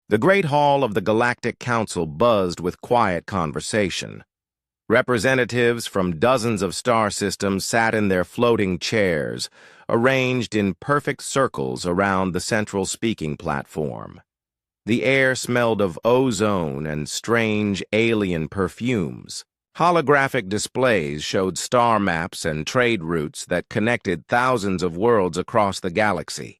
The great hall of the Galactic Council buzzed with quiet conversation. Representatives from dozens of star systems sat in their floating chairs, arranged in perfect circles around the central speaking platform. The air smelled of ozone and strange alien perfumes. Holographic displays showed star maps and trade routes that connected thousands of worlds across the galaxy.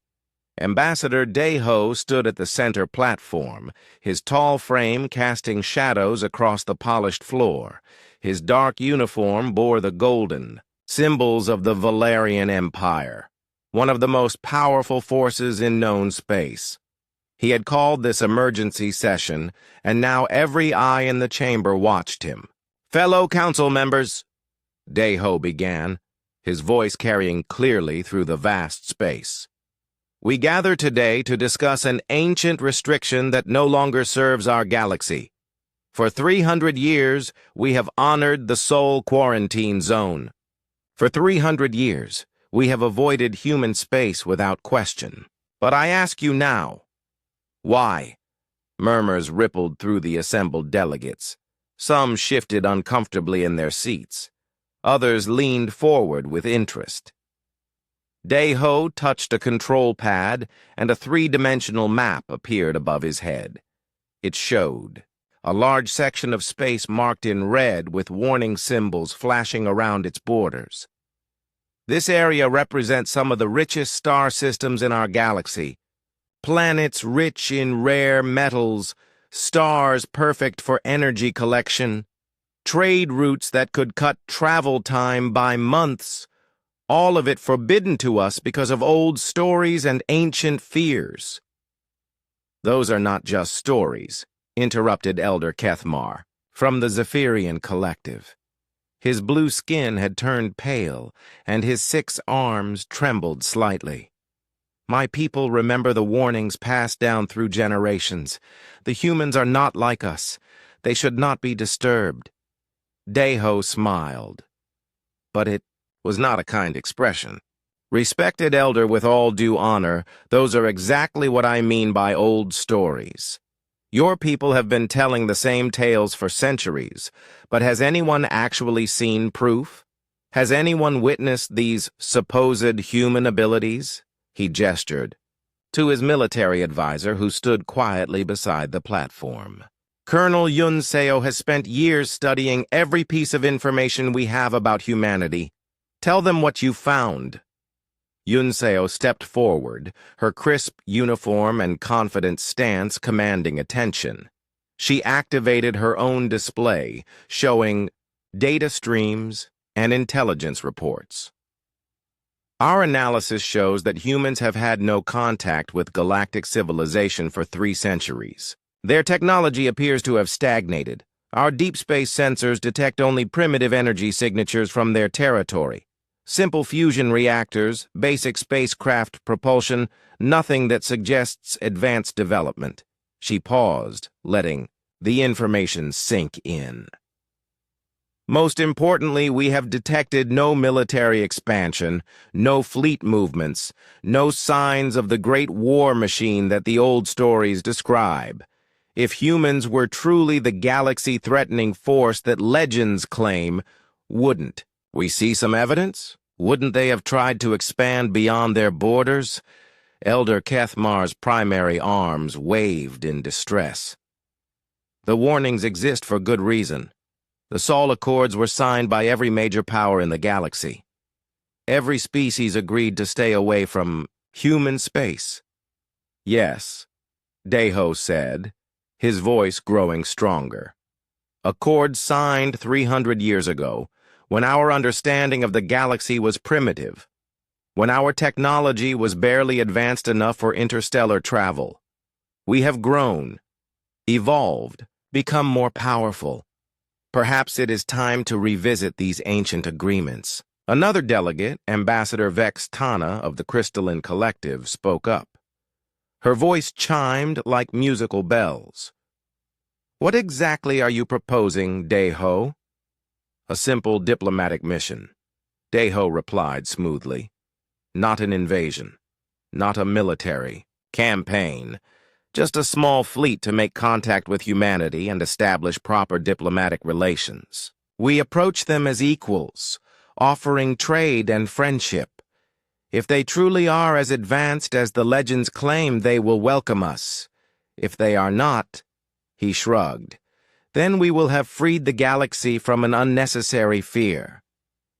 Ambassador Deho stood at the center platform, his tall frame casting shadows across the polished floor. His dark uniform bore the golden, symbols of the Valerian Empire, one of the most powerful forces in known space. He had called this emergency session, and now every eye in the chamber watched him. "Fellow council members," Deho began, his voice carrying clearly through the vast space. "We gather today to discuss an ancient restriction that no longer serves our galaxy. For 300 years, we have honored the Sol Quarantine Zone. For 300 years, we have avoided human space without question. But I ask you now, why?" Murmurs rippled through the assembled delegates. Some shifted uncomfortably in their seats. Others leaned forward with interest. Deho touched a control pad, and a three-dimensional map appeared above his head. It showed a large section of space marked in red with warning symbols flashing around its borders. This area represents some of the richest star systems in our galaxy. Planets rich in rare metals, stars perfect for energy collection, trade routes that could cut travel time by months, all of it forbidden to us because of old stories and ancient fears. "Those are not just stories," interrupted Elder Kethmar, from the Zephyrian Collective. His blue skin had turned pale, and his 6 arms trembled slightly. "My people remember the warnings passed down through generations. The humans are not like us. They should not be disturbed." Deho smiled, but it was not a kind expression. "Respected elder, with all due honor, those are exactly what I mean by old stories. Your people have been telling the same tales for centuries, but has anyone actually seen proof? Has anyone witnessed these supposed human abilities?" He gestured to his military advisor, who stood quietly beside the platform. "Colonel Yunseo has spent years studying every piece of information we have about humanity. Tell them what you found." Yunseo stepped forward, her crisp uniform and confident stance commanding attention. She activated her own display, showing data streams and intelligence reports. "Our analysis shows that humans have had no contact with galactic civilization for 3 centuries. Their technology appears to have stagnated. Our deep space sensors detect only primitive energy signatures from their territory. Simple fusion reactors, basic spacecraft propulsion, nothing that suggests advanced development." She paused, letting the information sink in. "Most importantly, we have detected no military expansion, no fleet movements, no signs of the great war machine that the old stories describe. If humans were truly the galaxy-threatening force that legends claim, wouldn't we see some evidence? Wouldn't they have tried to expand beyond their borders?" Elder Kethmar's primary arms waved in distress. "The warnings exist for good reason. The Sol Accords were signed by every major power in the galaxy. Every species agreed to stay away from human space." "Yes," Deho said, his voice growing stronger. "Accords signed 300 years ago, when our understanding of the galaxy was primitive, when our technology was barely advanced enough for interstellar travel. We have grown, evolved, become more powerful. Perhaps it is time to revisit these ancient agreements." Another delegate, Ambassador Vex Tana of the Crystalline Collective, spoke up. Her voice chimed like musical bells. "What exactly are you proposing, Deho?" "A simple diplomatic mission," Deho replied smoothly. "Not an invasion, not a military campaign, Just a small fleet to make contact with humanity and establish proper diplomatic relations. We approach them as equals, offering trade and friendship. If they truly are as advanced as the legends claim, they will welcome us. If they are not, he shrugged, then we will have freed the galaxy from an unnecessary fear.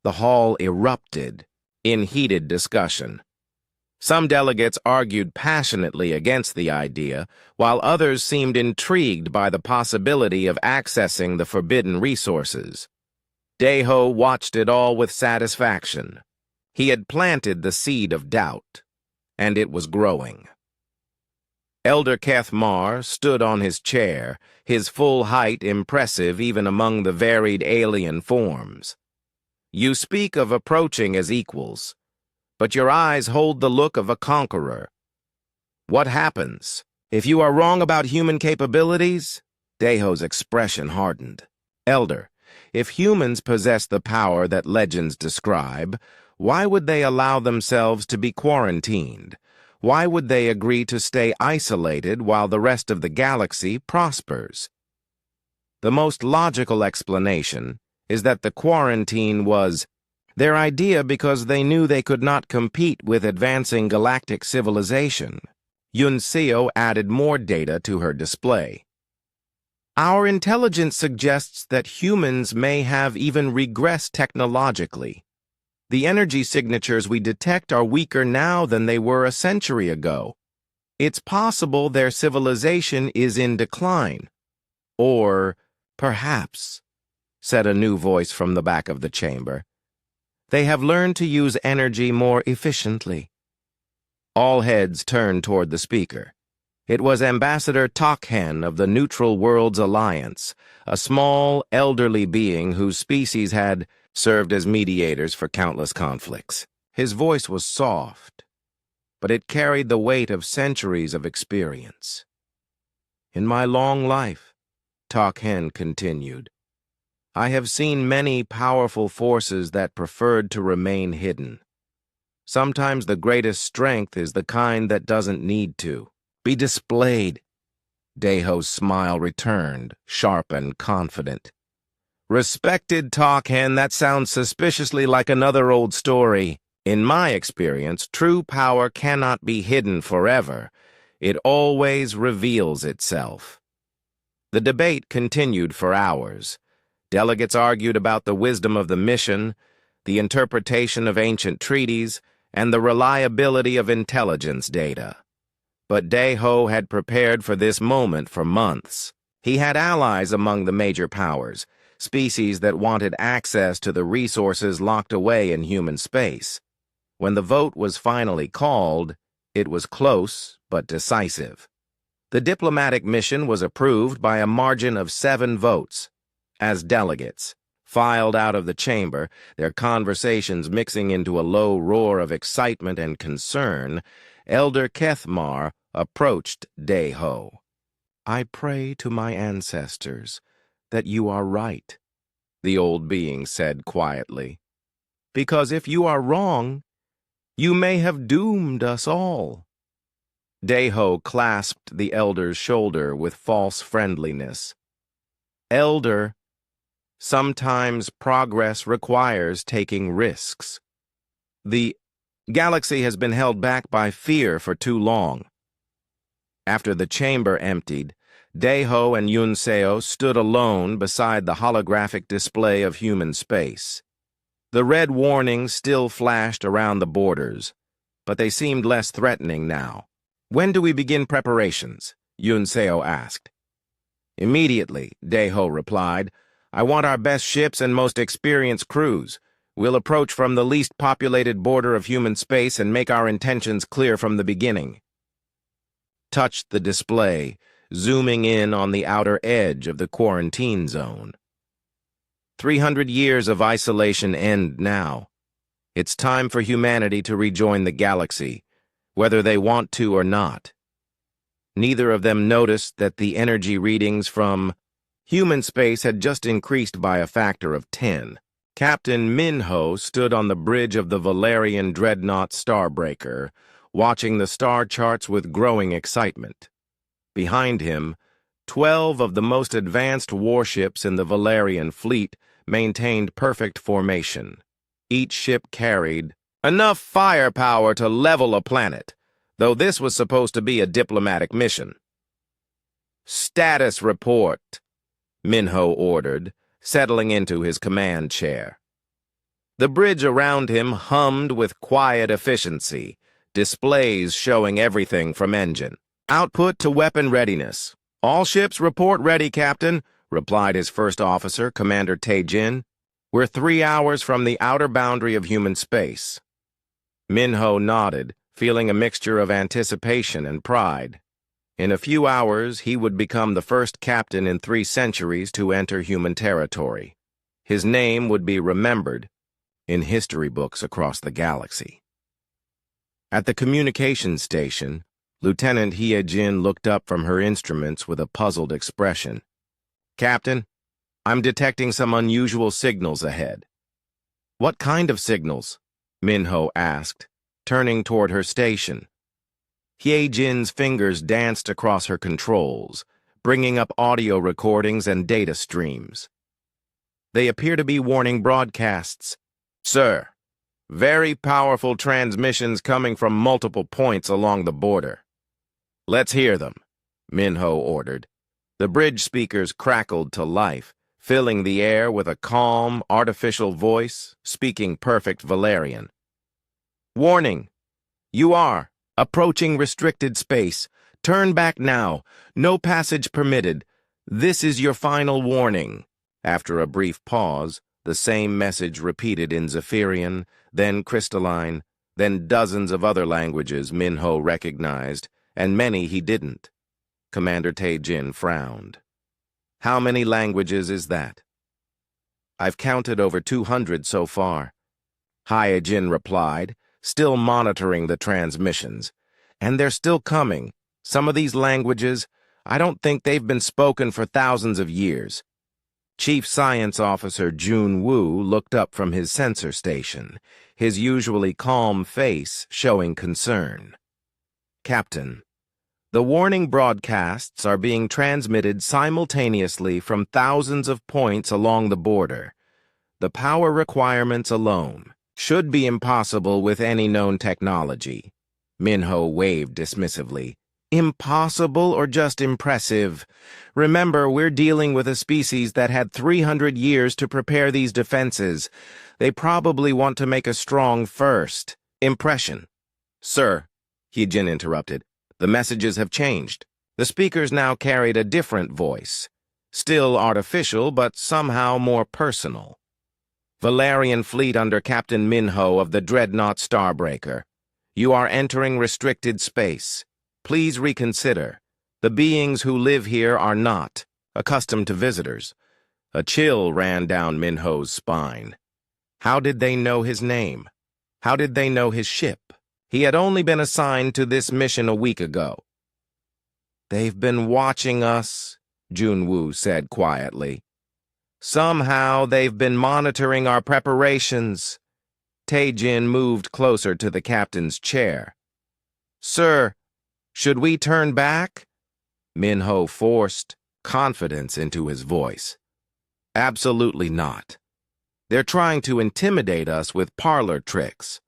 The hall erupted in heated discussion. Some delegates argued passionately against the idea, while others seemed intrigued by the possibility of accessing the forbidden resources. Deho watched it all with satisfaction. He had planted the seed of doubt, and it was growing. Elder Kethmar stood on his chair, his full height impressive even among the varied alien forms. You speak of approaching as equals, but your eyes hold the look of a conqueror. What happens if you are wrong about human capabilities? Deho's expression hardened. Elder, if humans possess the power that legends describe, why would they allow themselves to be quarantined? Why would they agree to stay isolated while the rest of the galaxy prospers? The most logical explanation is that the quarantine was their idea because they knew they could not compete with advancing galactic civilization. Yunseo added more data to her display. Our intelligence suggests that humans may have even regressed technologically. The energy signatures we detect are weaker now than they were a century ago. It's possible their civilization is in decline. Or, perhaps, said a new voice from the back of the chamber, they have learned to use energy more efficiently. All heads turned toward the speaker. It was Ambassador Tokhen of the Neutral Worlds Alliance, a small, elderly being whose species had served as mediators for countless conflicts. His voice was soft, but it carried the weight of centuries of experience. In my long life, Tokhen continued, I have seen many powerful forces that preferred to remain hidden. Sometimes the greatest strength is the kind that doesn't need to be displayed. Deho's smile returned, sharp and confident. Respected Tokhen, that sounds suspiciously like another old story. In my experience, true power cannot be hidden forever. It always reveals itself. The debate continued for hours. Delegates argued about the wisdom of the mission, the interpretation of ancient treaties, and the reliability of intelligence data. But Deho had prepared for this moment for months. He had allies among the major powers, species that wanted access to the resources locked away in human space. When the vote was finally called, it was close but decisive. The diplomatic mission was approved by a margin of 7 votes. As delegates filed out of the chamber, their conversations mixing into a low roar of excitement and concern, Elder Kethmar approached Deho. I pray to my ancestors that you are right, the old being said quietly. Because if you are wrong, you may have doomed us all. Deho clasped the elder's shoulder with false friendliness. Elder, sometimes progress requires taking risks. The galaxy has been held back by fear for too long. After the chamber emptied, Deho and Yunseo stood alone beside the holographic display of human space. The red warnings still flashed around the borders, but they seemed less threatening now. When do we begin preparations? Yunseo asked. Immediately, Deho replied. I want our best ships and most experienced crews. We'll approach from the least populated border of human space and make our intentions clear from the beginning. Touched the display, zooming in on the outer edge of the quarantine zone. 300 years of isolation end now. It's time for humanity to rejoin the galaxy, whether they want to or not. Neither of them noticed that the energy readings from human space had just increased by a factor of 10. Captain Minho stood on the bridge of the Valerian dreadnought Starbreaker, watching the star charts with growing excitement. Behind him, 12 of the most advanced warships in the Valerian fleet maintained perfect formation. Each ship carried enough firepower to level a planet, though this was supposed to be a diplomatic mission. "Status report," Minho ordered, settling into his command chair. The bridge around him hummed with quiet efficiency, displays showing everything from engine output to weapon readiness. "All ships report ready, Captain," replied his first officer, Commander Tae-jin. "We're 3 hours from the outer boundary of human space." Minho nodded, feeling a mixture of anticipation and pride. In a few hours, he would become the first captain in 3 centuries to enter human territory. His name would be remembered in history books across the galaxy. At the communications station, Lieutenant Hye-jin looked up from her instruments with a puzzled expression. "Captain, I'm detecting some unusual signals ahead." "What kind of signals?" Minho asked, turning toward her station. Hye-jin's fingers danced across her controls, bringing up audio recordings and data streams. "They appear to be warning broadcasts." "Sir, very powerful transmissions coming from multiple points along the border." "Let's hear them," Minho ordered. The bridge speakers crackled to life, filling the air with a calm, artificial voice, speaking perfect Valerian. "Warning! You are approaching restricted space. Turn back now. No passage permitted. This is your final warning." After a brief pause, the same message repeated in Zephyrian, then crystalline, then dozens of other languages Minho recognized, and many he didn't. Commander Tae-jin frowned. "How many languages is that?" "I've counted over 200 so far," Hye-jin replied, still monitoring the transmissions. "And they're still coming. Some of these languages, I don't think they've been spoken for thousands of years." Chief Science Officer Jun Woo looked up from his sensor station, his usually calm face showing concern. "Captain, the warning broadcasts are being transmitted simultaneously from thousands of points along the border. The power requirements alone should be impossible with any known technology." Minho waved dismissively. "Impossible or just impressive? Remember, we're dealing with a species that had 300 years to prepare these defenses. They probably want to make a strong first impression." "Sir," Hye-jin interrupted, "the messages have changed." The speakers now carried a different voice, still artificial but somehow more personal. "Valerian fleet under Captain Minho of the Dreadnought Starbreaker. You are entering restricted space. Please reconsider. The beings who live here are not accustomed to visitors." A chill ran down Minho's spine. How did they know his name? How did they know his ship? He had only been assigned to this mission a week ago. "They've been watching us," Junwoo said quietly. "Somehow they've been monitoring our preparations." Tae-jin moved closer to the captain's chair. "Sir, should we turn back?" Minho forced confidence into his voice. "Absolutely not. They're trying to intimidate us with parlor tricks.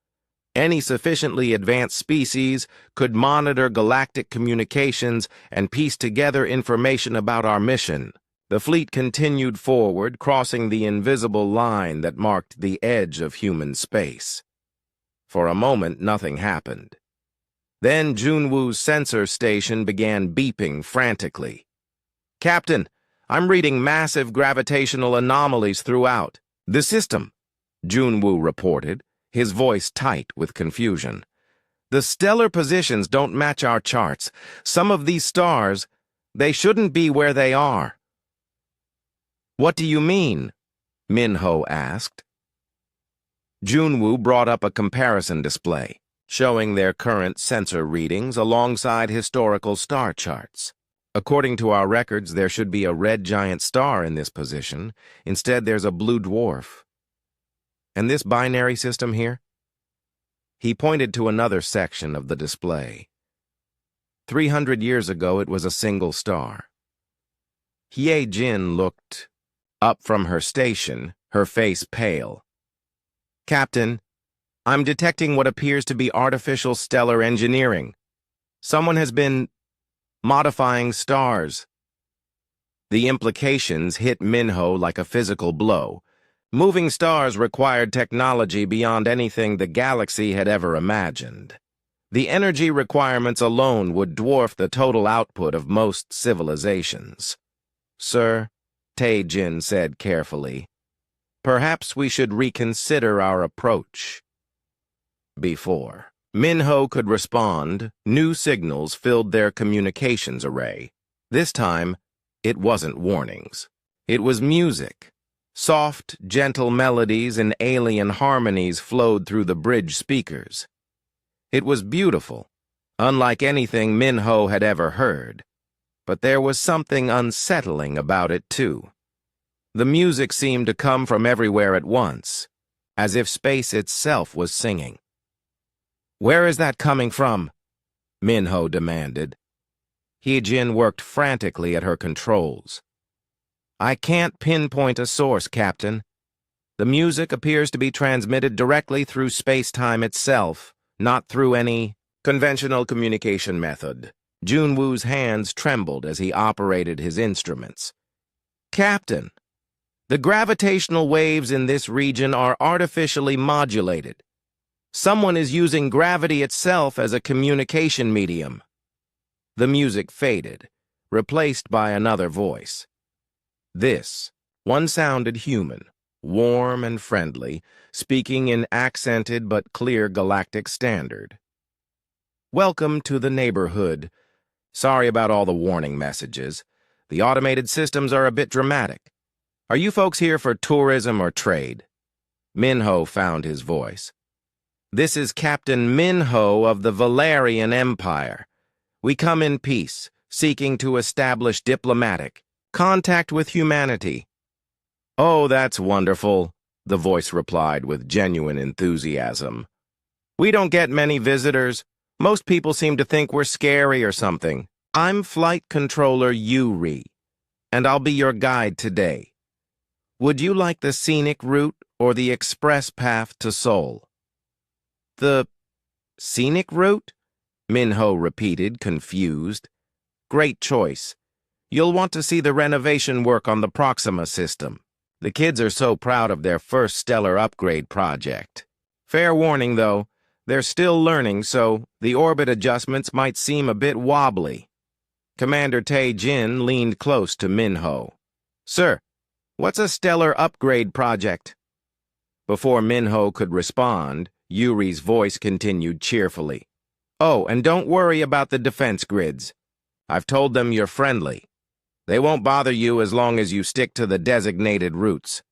Any sufficiently advanced species could monitor galactic communications and piece together information about our mission." The fleet continued forward, crossing the invisible line that marked the edge of human space. For a moment, nothing happened. Then Junwoo's sensor station began beeping frantically. "Captain, I'm reading massive gravitational anomalies throughout the system," Junwoo reported, his voice tight with confusion. "The stellar positions don't match our charts. Some of these stars, they shouldn't be where they are." "What do you mean?" Minho asked. Junwoo brought up a comparison display, showing their current sensor readings alongside historical star charts. "According to our records, there should be a red giant star in this position. Instead, there's a blue dwarf. And this binary system here?" He pointed to another section of the display. 300 years ago, it was a single star. Hye Jin looked up from her station, her face pale. Captain, I'm detecting what appears to be artificial stellar engineering. Someone has been modifying stars. The implications hit Minho like a physical blow. Moving stars required technology beyond anything the galaxy had ever imagined. The energy requirements alone would dwarf the total output of most civilizations. Sir, Tae-jin said carefully, perhaps we should reconsider our approach. Before Minho could respond, new signals filled their communications array. This time, it wasn't warnings. It was music. Soft, gentle melodies and alien harmonies flowed through the bridge speakers. It was beautiful, unlike anything Minho had ever heard. But there was something unsettling about it, too. The music seemed to come from everywhere at once, as if space itself was singing. Where is that coming from? Minho demanded. Hye-jin worked frantically at her controls. I can't pinpoint a source, Captain. The music appears to be transmitted directly through space-time itself, not through any conventional communication method. Junwoo's hands trembled as he operated his instruments. Captain, the gravitational waves in this region are artificially modulated. Someone is using gravity itself as a communication medium. The music faded, replaced by another voice. This one sounded human, warm and friendly, speaking in accented but clear galactic standard. Welcome to the neighborhood. Sorry about all the warning messages. The automated systems are a bit dramatic. Are you folks here for tourism or trade? Minho found his voice. This is Captain Minho of the Valerian Empire. We come in peace, seeking to establish diplomatic contact with humanity. Oh, that's wonderful, the voice replied with genuine enthusiasm. We don't get many visitors. Most people seem to think we're scary or something. I'm Flight Controller Yuri, and I'll be your guide today. Would you like the scenic route or the express path to Seoul? The scenic route? Minho repeated, confused. Great choice. You'll want to see the renovation work on the Proxima system. The kids are so proud of their first stellar upgrade project. Fair warning, though, they're still learning, so the orbit adjustments might seem a bit wobbly. Commander Tae-jin leaned close to Minho. Sir, what's a stellar upgrade project? Before Minho could respond, Yuri's voice continued cheerfully. Oh, and don't worry about the defense grids. I've told them you're friendly. They won't bother you as long as you stick to the designated routes.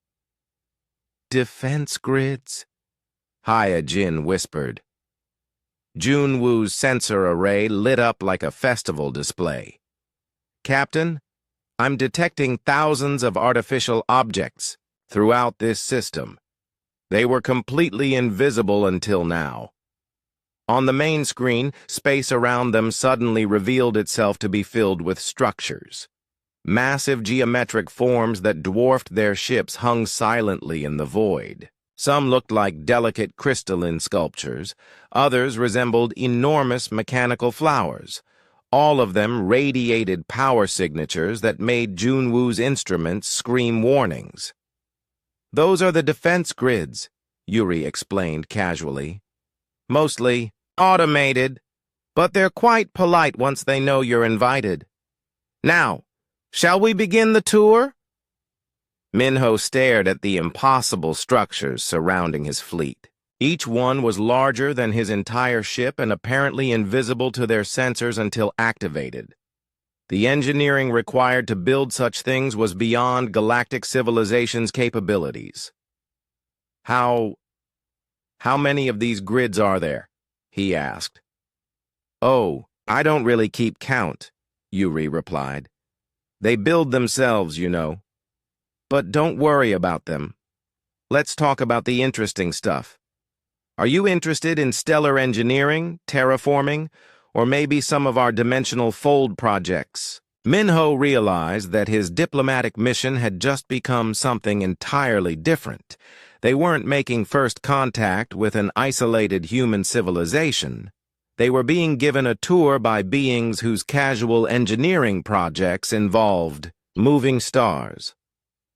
Defense grids? Hye Jin whispered. Junwoo's sensor array lit up like a festival display. Captain, I'm detecting thousands of artificial objects throughout this system. They were completely invisible until now. On the main screen, space around them suddenly revealed itself to be filled with structures. Massive geometric forms that dwarfed their ships hung silently in the void. Some looked like delicate crystalline sculptures. Others resembled enormous mechanical flowers. All of them radiated power signatures that made Junwoo's instruments scream warnings. Those are the defense grids, Yuri explained casually. Mostly automated, but they're quite polite once they know you're invited. Now, shall we begin the tour? Minho stared at the impossible structures surrounding his fleet. Each one was larger than his entire ship and apparently invisible to their sensors until activated. The engineering required to build such things was beyond galactic civilization's capabilities. How many of these grids are there? He asked. Oh, I don't really keep count, Yuri replied. They build themselves, you know. But don't worry about them. Let's talk about the interesting stuff. Are you interested in stellar engineering, terraforming, Or maybe some of our dimensional fold projects. Minho realized that his diplomatic mission had just become something entirely different. They weren't making first contact with an isolated human civilization. They were being given a tour by beings whose casual engineering projects involved moving stars.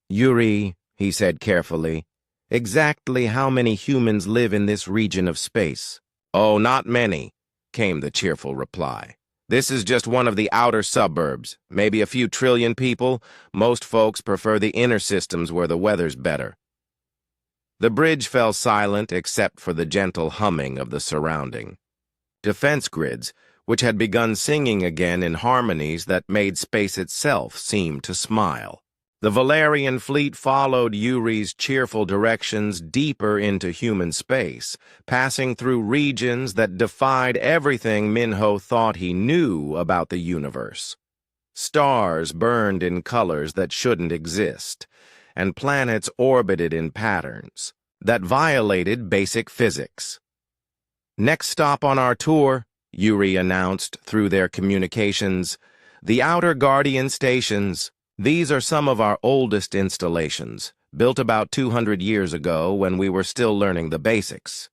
"Yuri," he said carefully, "exactly how many humans live in this region of space?" "Oh, not many," came the cheerful reply. "This is just one of the outer suburbs, maybe a few trillion people. Most folks prefer the inner systems where the weather's better." The bridge fell silent except for the gentle humming of the surrounding defense grids, which had begun singing again in harmonies that made space itself seem to smile. The Valerian fleet followed Yuri's cheerful directions deeper into human space, passing through regions that defied everything Minho thought he knew about the universe. Stars burned in colors that shouldn't exist, and planets orbited in patterns that violated basic physics. "Next stop on our tour," Yuri announced through their communications, "the Outer Guardian stations. These are some of our oldest installations, built about 200 years ago when we were still learning the basics."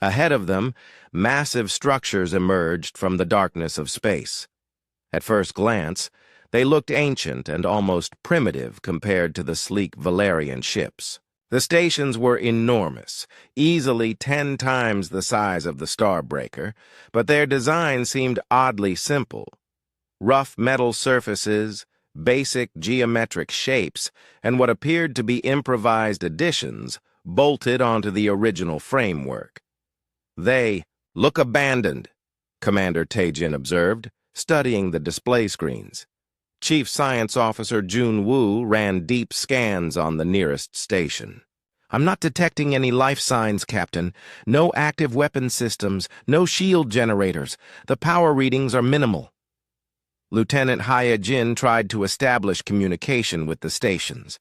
Ahead of them, massive structures emerged from the darkness of space. At first glance, they looked ancient and almost primitive compared to the sleek Valerian ships. The stations were enormous, easily 10 times the size of the Starbreaker, but their design seemed oddly simple. Rough metal surfaces, basic geometric shapes, and what appeared to be improvised additions bolted onto the original framework. "They look abandoned," Commander Taejin observed, studying the display screens. Chief Science Officer Jun Woo ran deep scans on the nearest station. "I'm not detecting any life signs, Captain. No active weapon systems, no shield generators. The power readings are minimal." Lieutenant Hyejin tried to establish communication with the stations.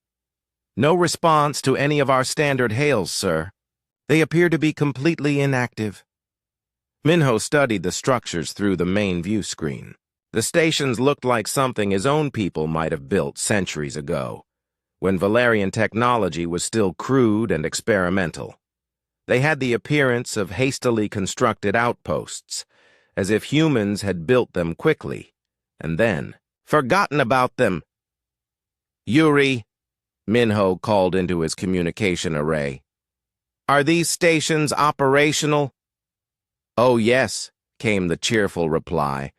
"No response to any of our standard hails, sir. They appear to be completely inactive." Minho studied the structures through the main view screen. The stations looked like something his own people might have built centuries ago, when Valerian technology was still crude and experimental. They had the appearance of hastily constructed outposts, as if humans had built them quickly and then forgotten about them. "Yuri," Minho called into his communication array, "are these stations operational?" "Oh, yes," came the cheerful reply.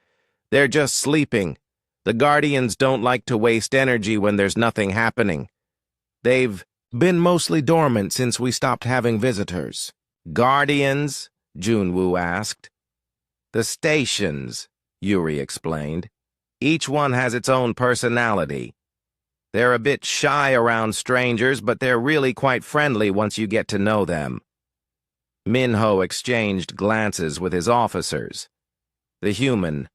"They're just sleeping. The Guardians don't like to waste energy when there's nothing happening. They've been mostly dormant since we stopped having visitors." "Guardians?" Junwoo asked. "The stations," Yuri explained. "Each one has its own personality. They're a bit shy around strangers, but they're really quite friendly once you get to know them." Minho exchanged glances with his officers. The human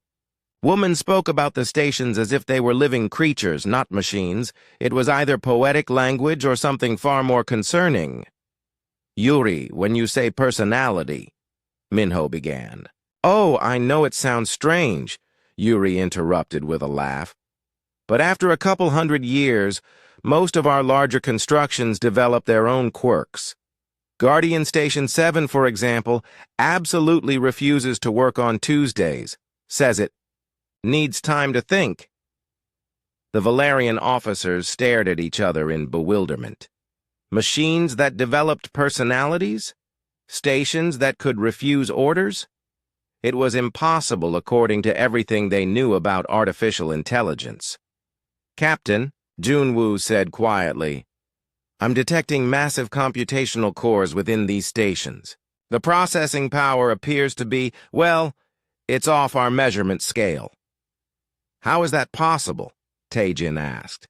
woman spoke about the stations as if they were living creatures, not machines. It was either poetic language or something far more concerning. "Yuri, when you say personality," Minho began. "Oh, I know it sounds strange," Yuri interrupted with a laugh. "But after a couple hundred years, most of our larger constructions develop their own quirks. Guardian Station 7, for example, absolutely refuses to work on Tuesdays, says it needs time to think." The Valerian officers stared at each other in bewilderment. Machines that developed personalities? Stations that could refuse orders? It was impossible according to everything they knew about artificial intelligence. "Captain," Junwoo said quietly, "I'm detecting massive computational cores within these stations. The processing power appears to be, well, it's off our measurement scale." "How is that possible?" Taejin asked.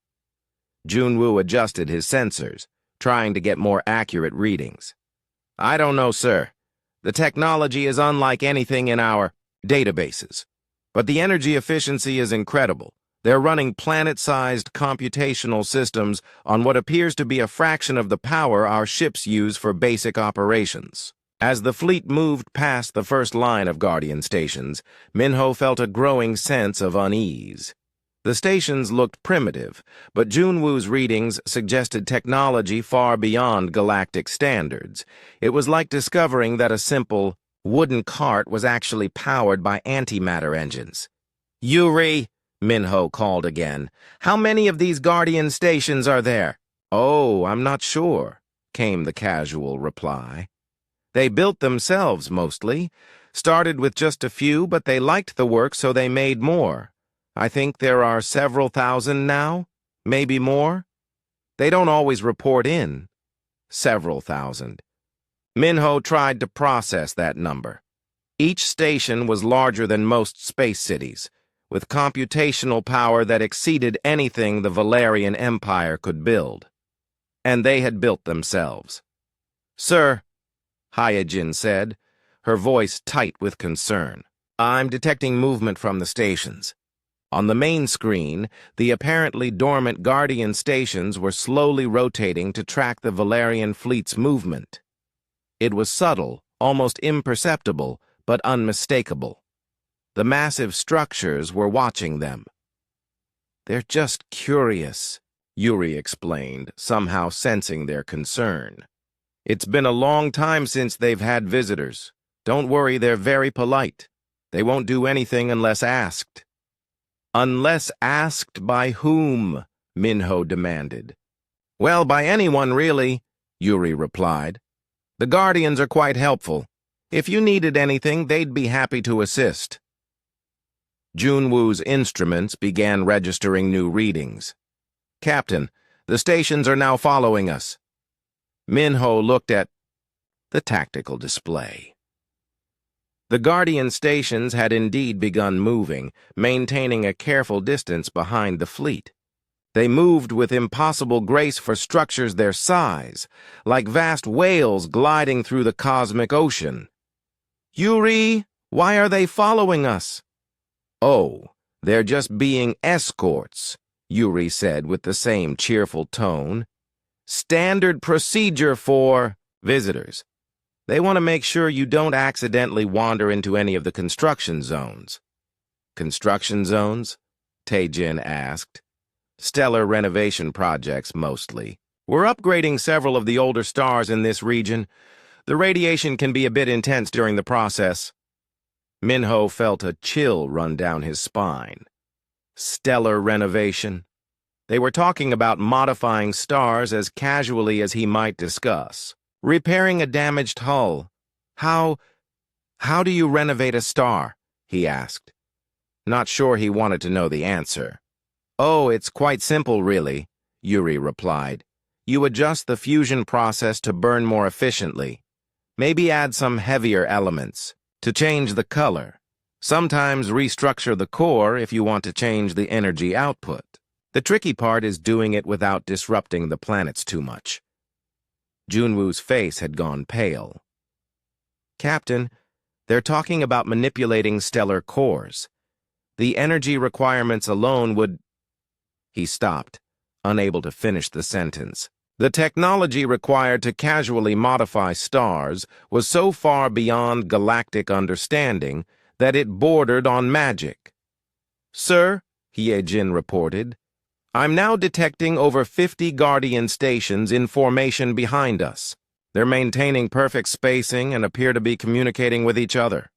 Junwoo adjusted his sensors, trying to get more accurate readings. "I don't know, sir. The technology is unlike anything in our databases. But the energy efficiency is incredible. They're running planet-sized computational systems on what appears to be a fraction of the power our ships use for basic operations." As the fleet moved past the first line of Guardian stations, Minho felt a growing sense of unease. The stations looked primitive, but Junwoo's readings suggested technology far beyond galactic standards. It was like discovering that a simple wooden cart was actually powered by antimatter engines. "Yuri," Minho called again, "how many of these Guardian stations are there?" "Oh, I'm not sure," came the casual reply. "They built themselves, mostly. Started with just a few, but they liked the work, so they made more. I think there are several thousand now, maybe more. They don't always report in." Several thousand. Minho tried to process that number. Each station was larger than most space cities, with computational power that exceeded anything the Valerian Empire could build. And they had built themselves. "Sir," Hyojin said, her voice tight with concern, "I'm detecting movement from the stations." On the main screen, the apparently dormant Guardian stations were slowly rotating to track the Valerian fleet's movement. It was subtle, almost imperceptible, but unmistakable. The massive structures were watching them. "They're just curious," Yuri explained, somehow sensing their concern. "It's been a long time since they've had visitors. Don't worry, they're very polite. They won't do anything unless asked." "Unless asked by whom?" Minho demanded. "Well, by anyone, really," Yuri replied. "The Guardians are quite helpful. If you needed anything, they'd be happy to assist." Junwoo's instruments began registering new readings. "Captain, the stations are now following us." Minho looked at the tactical display. The Guardian stations had indeed begun moving, maintaining a careful distance behind the fleet. They moved with impossible grace for structures their size, like vast whales gliding through the cosmic ocean. "Yuri, why are they following us?" "Oh, they're just being escorts," Yuri said with the same cheerful tone. "Standard procedure for visitors. They want to make sure you don't accidentally wander into any of the construction zones." "Construction zones?" Taejin asked. "Stellar renovation projects, mostly. We're upgrading several of the older stars in this region. The radiation can be a bit intense during the process." Minho felt a chill run down his spine. Stellar renovation. They were talking about modifying stars as casually as he might discuss. Repairing a damaged hull. How do you renovate a star?" he asked. Not sure he wanted to know the answer. "Oh, it's quite simple, really," Yuri replied. "You adjust the fusion process to burn more efficiently. Maybe add some heavier elements to change the color. Sometimes restructure the core if you want to change the energy output. The tricky part is doing it without disrupting the planets too much." Junwoo's face had gone pale. "Captain, they're talking about manipulating stellar cores. The energy requirements alone would—" He stopped, unable to finish the sentence. The technology required to casually modify stars was so far beyond galactic understanding that it bordered on magic. "Sir," Hyojin reported, "I'm now detecting over 50 Guardian stations in formation behind us. They're maintaining perfect spacing and appear to be communicating with each other."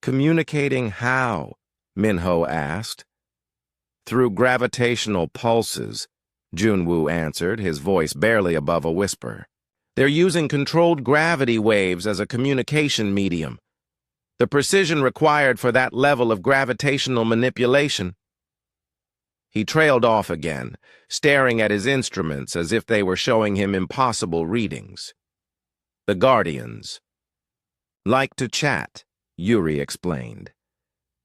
"Communicating how?" Minho asked. "Through gravitational pulses," Junwoo answered, his voice barely above a whisper. "They're using controlled gravity waves as a communication medium. The precision required for that level of gravitational manipulation—" He trailed off again, staring at his instruments as if they were showing him impossible readings. "The Guardians like to chat," Yuri explained.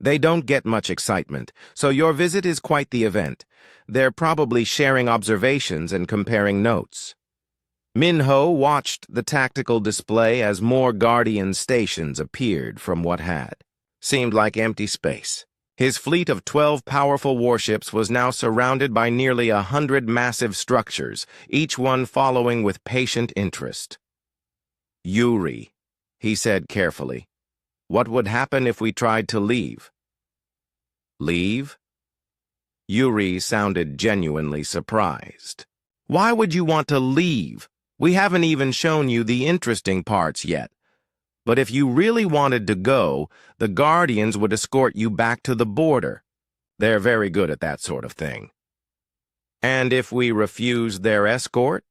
"They don't get much excitement, so your visit is quite the event. They're probably sharing observations and comparing notes." Minho watched the tactical display as more Guardian stations appeared from what had seemed like empty space. His fleet of 12 powerful warships was now surrounded by nearly 100 massive structures, each one following with patient interest. Yuri, he said carefully. What would happen if we tried to leave? Leave? Yuri sounded genuinely surprised. Why would you want to leave? We haven't even shown you the interesting parts yet. But if you really wanted to go, the Guardians would escort you back to the border. They're very good at that sort of thing. And if we refused their escort?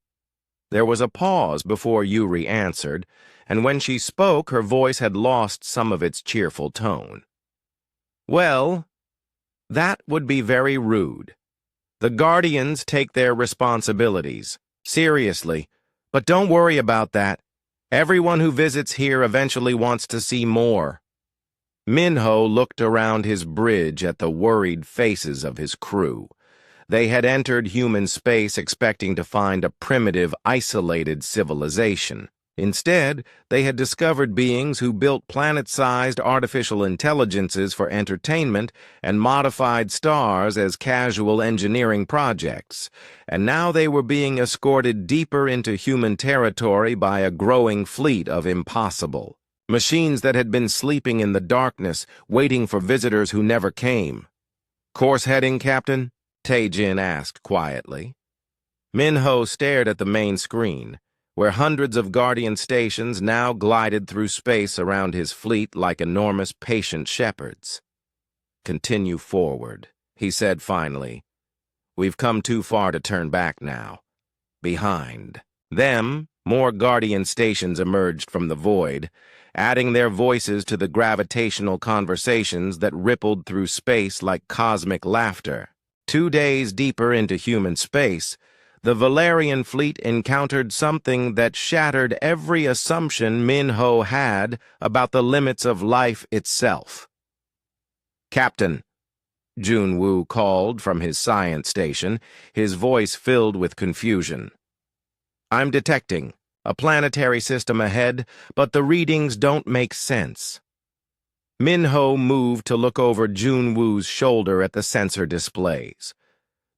There was a pause before Yuri answered, and when she spoke, her voice had lost some of its cheerful tone. Well, that would be very rude. The Guardians take their responsibilities seriously, but don't worry about that. Everyone who visits here eventually wants to see more. Minho looked around his bridge at the worried faces of his crew. They had entered human space expecting to find a primitive, isolated civilization. Instead, they had discovered beings who built planet-sized artificial intelligences for entertainment and modified stars as casual engineering projects. And now they were being escorted deeper into human territory by a growing fleet of impossible machines that had been sleeping in the darkness, waiting for visitors who never came. Course heading, Captain? Tae-jin asked quietly. Minho stared at the main screen, where hundreds of Guardian stations now glided through space around his fleet like enormous patient shepherds. Continue forward, he said finally. We've come too far to turn back now. Behind them, more Guardian stations emerged from the void, adding their voices to the gravitational conversations that rippled through space like cosmic laughter. 2 days deeper into human space, the Valerian fleet encountered something that shattered every assumption Minho had about the limits of life itself. Captain, Junwoo called from his science station, his voice filled with confusion. I'm detecting a planetary system ahead, but the readings don't make sense. Minho moved to look over Junwoo's shoulder at the sensor displays.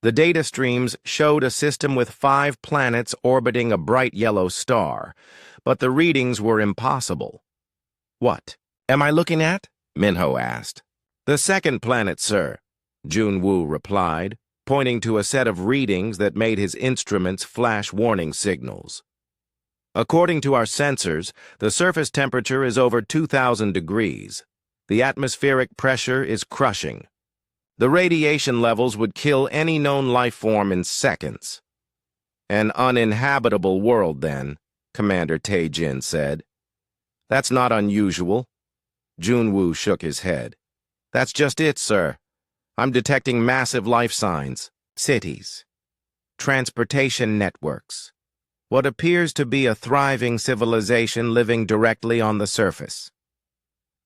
The data streams showed a system with 5 planets orbiting a bright yellow star, but the readings were impossible. What am I looking at? Minho asked. The second planet, sir, Junwoo replied, pointing to a set of readings that made his instruments flash warning signals. According to our sensors, the surface temperature is over 2,000 degrees. The atmospheric pressure is crushing. The radiation levels would kill any known life form in seconds. An uninhabitable world, then, Commander Tae-jin said. That's not unusual. Junwoo shook his head. That's just it, sir. I'm detecting massive life signs, cities, transportation networks, what appears to be a thriving civilization living directly on the surface.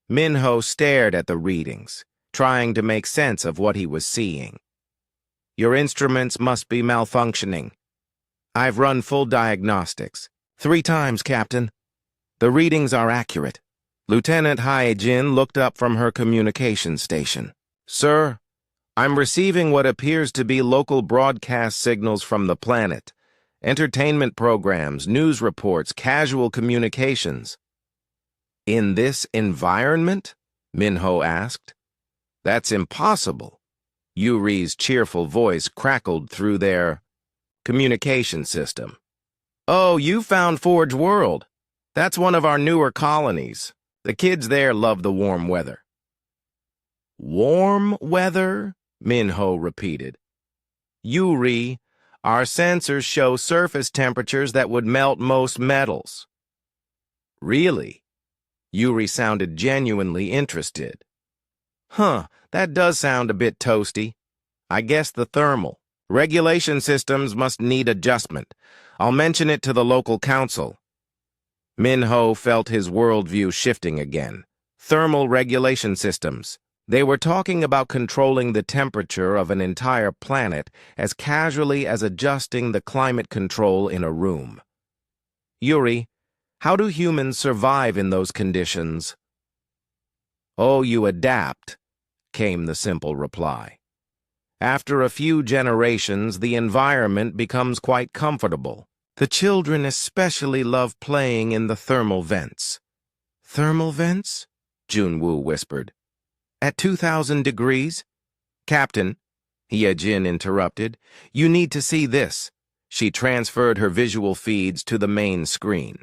Minho stared at the readings, trying to make sense of what he was seeing. Your instruments must be malfunctioning. I've run full diagnostics. 3 times, Captain. The readings are accurate. Lieutenant Hae-jin looked up from her communication station. Sir, I'm receiving what appears to be local broadcast signals from the planet. Entertainment programs, news reports, casual communications. In this environment? Minho asked. That's impossible. Yuri's cheerful voice crackled through their communication system. Oh, you found Forge World. That's one of our newer colonies. The kids there love the warm weather. Warm weather? Minho repeated. Yuri, our sensors show surface temperatures that would melt most metals. Really? Yuri sounded genuinely interested. Huh, that does sound a bit toasty. I guess the thermal. Regulation systems must need adjustment. I'll mention it to the local council. Minho felt his worldview shifting again. Thermal regulation systems. They were talking about controlling the temperature of an entire planet as casually as adjusting the climate control in a room. Yuri, how do humans survive in those conditions? Oh, you adapt, came the simple reply. After a few generations, the environment becomes quite comfortable. The children especially love playing in the thermal vents. Thermal vents? Junwoo whispered. At 2,000 degrees? Captain, Ye-Jin interrupted, you need to see this. She transferred her visual feeds to the main screen.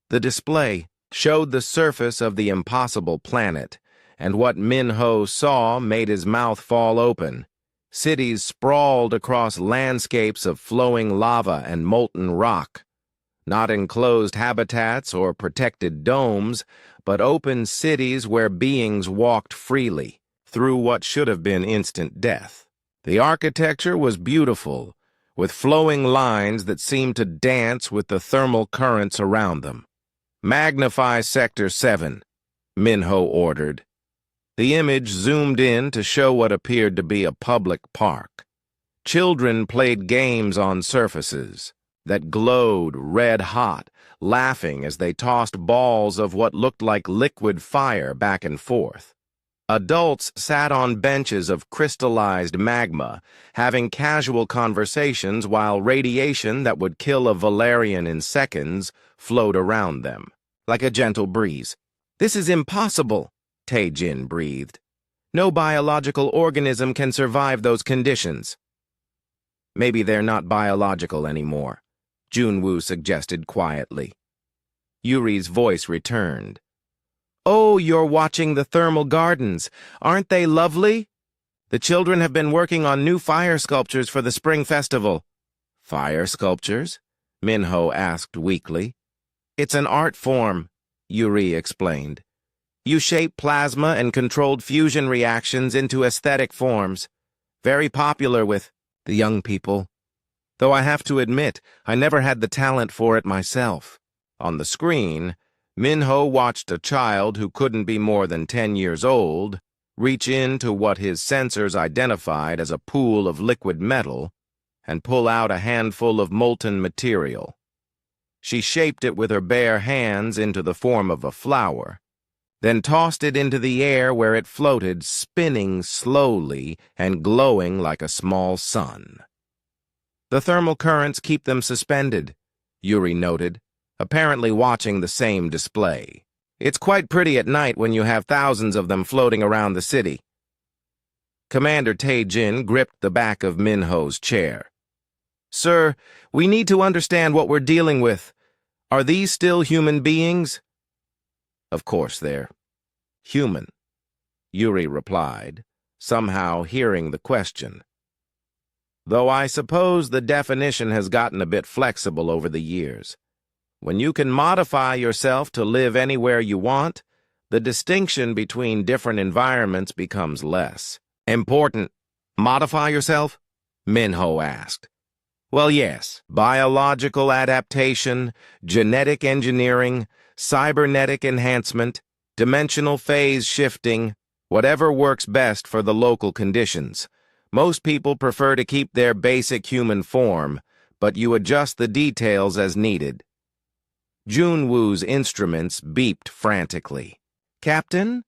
The display showed the surface of the impossible planet, and what Min-ho saw made his mouth fall open. Cities sprawled across landscapes of flowing lava and molten rock. Not enclosed habitats or protected domes, but open cities where beings walked freely through what should have been instant death. The architecture was beautiful, with flowing lines that seemed to dance with the thermal currents around them. Magnify Sector 7, Min-ho ordered. The image zoomed in to show what appeared to be a public park. Children played games on surfaces that glowed red-hot, laughing as they tossed balls of what looked like liquid fire back and forth. Adults sat on benches of crystallized magma, having casual conversations while radiation that would kill a Valerian in seconds flowed around them, like a gentle breeze. "This is impossible," Tae-jin breathed. "No biological organism can survive those conditions." "Maybe they're not biological anymore," Junwoo suggested quietly. Yuri's voice returned. "Oh, you're watching the thermal gardens. Aren't they lovely? The children have been working on new fire sculptures for the spring festival." "Fire sculptures?" Min-ho asked weakly. "It's an art form," Yuri explained. "You shape plasma and controlled fusion reactions into aesthetic forms. Very popular with the young people. Though I have to admit, I never had the talent for it myself." On the screen, Min-ho watched a child who couldn't be more than 10 years old reach into what his sensors identified as a pool of liquid metal and pull out a handful of molten material. She shaped it with her bare hands into the form of a flower, then tossed it into the air where it floated, spinning slowly and glowing like a small sun. "The thermal currents keep them suspended," Yuri noted, apparently watching the same display. "It's quite pretty at night when you have thousands of them floating around the city." Commander Tae-jin gripped the back of Min-ho's chair. "Sir, we need to understand what we're dealing with. Are these still human beings?" "Of course they're human," Yuri replied, somehow hearing the question. "Though I suppose the definition has gotten a bit flexible over the years. When you can modify yourself to live anywhere you want, the distinction between different environments becomes less important." "Modify yourself?" Min-ho asked. "Well, yes. Biological adaptation, genetic engineering, cybernetic enhancement, dimensional phase shifting, whatever works best for the local conditions. Most people prefer to keep their basic human form, but you adjust the details as needed." Junwoo's instruments beeped frantically. "Captain,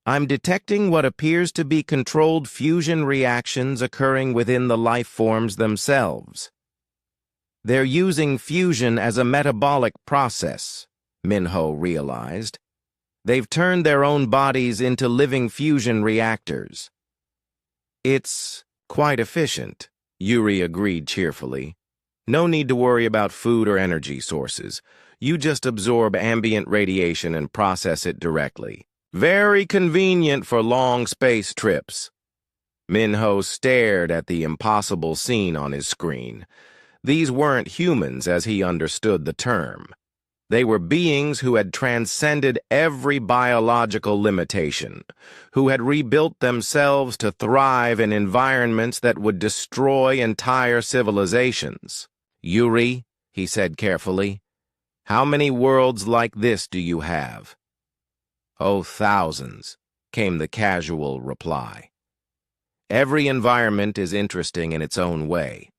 I'm detecting what appears to be controlled fusion reactions occurring within the life forms themselves." "They're using fusion as a metabolic process," Min-ho realized. "They've turned their own bodies into living fusion reactors." "It's quite efficient," Yuri agreed cheerfully. "No need to worry about food or energy sources. You just absorb ambient radiation and process it directly. Very convenient for long space trips." Min-ho stared at the impossible scene on his screen. These weren't humans as he understood the term. They were beings who had transcended every biological limitation, who had rebuilt themselves to thrive in environments that would destroy entire civilizations. "Yuri," he said carefully, "how many worlds like this do you have?" "Oh, thousands," came the casual reply. "Every environment is interesting in its own way.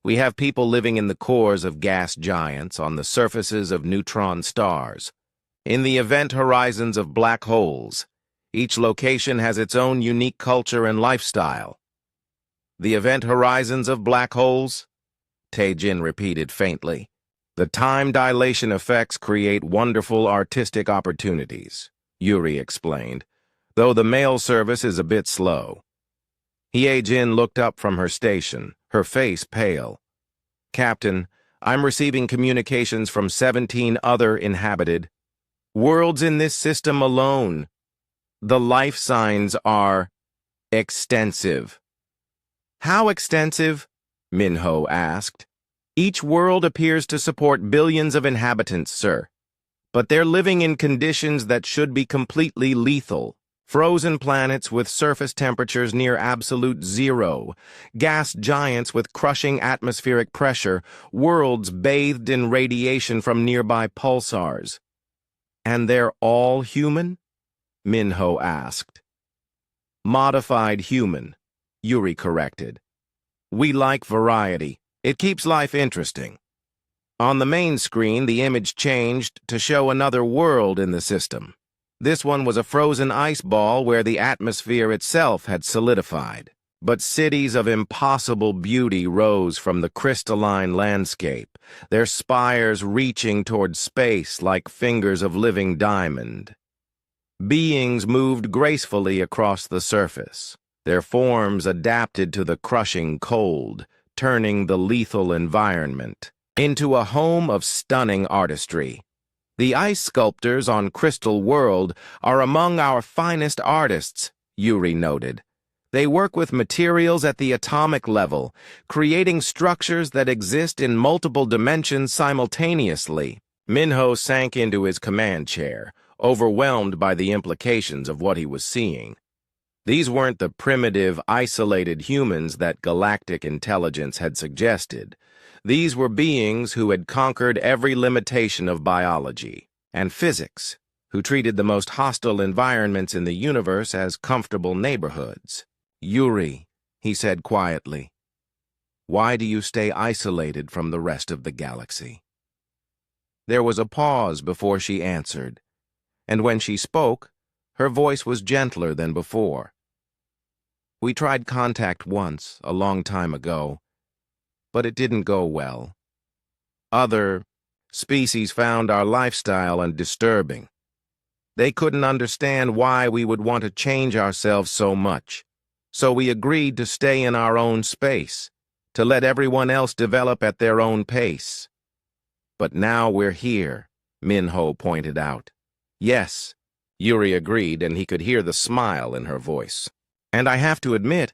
We have people living in the cores of gas giants, on the surfaces of neutron stars, in the event horizons of black holes. Each location has its own unique culture and lifestyle." "The event horizons of black holes?" Tae-jin repeated faintly. The time dilation effects create wonderful artistic opportunities, Yuri explained, though the mail service is a bit slow. Hye-jin looked up from her station, her face pale. Captain, I'm receiving communications from 17 other inhabited worlds in this system alone. The life signs are extensive. How extensive? Minho asked. Each world appears to support billions of inhabitants, sir. But they're living in conditions that should be completely lethal. Frozen planets with surface temperatures near absolute zero, gas giants with crushing atmospheric pressure, worlds bathed in radiation from nearby pulsars. And they're all human? Minho asked. Modified human, Yuri corrected. We like variety. It keeps life interesting. On the main screen, the image changed to show another world in the system. This one was a frozen ice ball where the atmosphere itself had solidified. But cities of impossible beauty rose from the crystalline landscape, their spires reaching toward space like fingers of living diamond. Beings moved gracefully across the surface, their forms adapted to the crushing cold, turning the lethal environment into a home of stunning artistry. The ice sculptors on Crystal World are among our finest artists, Yuri noted. They work with materials at the atomic level, creating structures that exist in multiple dimensions simultaneously. Minho sank into his command chair, overwhelmed by the implications of what he was seeing. These weren't the primitive, isolated humans that galactic intelligence had suggested. These were beings who had conquered every limitation of biology and physics, who treated the most hostile environments in the universe as comfortable neighborhoods. Yuri, he said quietly, why do you stay isolated from the rest of the galaxy? There was a pause before she answered, and when she spoke, her voice was gentler than before. We tried contact once, a long time ago, but it didn't go well. Other species found our lifestyle undisturbing. They couldn't understand why we would want to change ourselves so much, so we agreed to stay in our own space, to let everyone else develop at their own pace. But now we're here, Minho pointed out. Yes, Yuri agreed, and he could hear the smile in her voice. And I have to admit,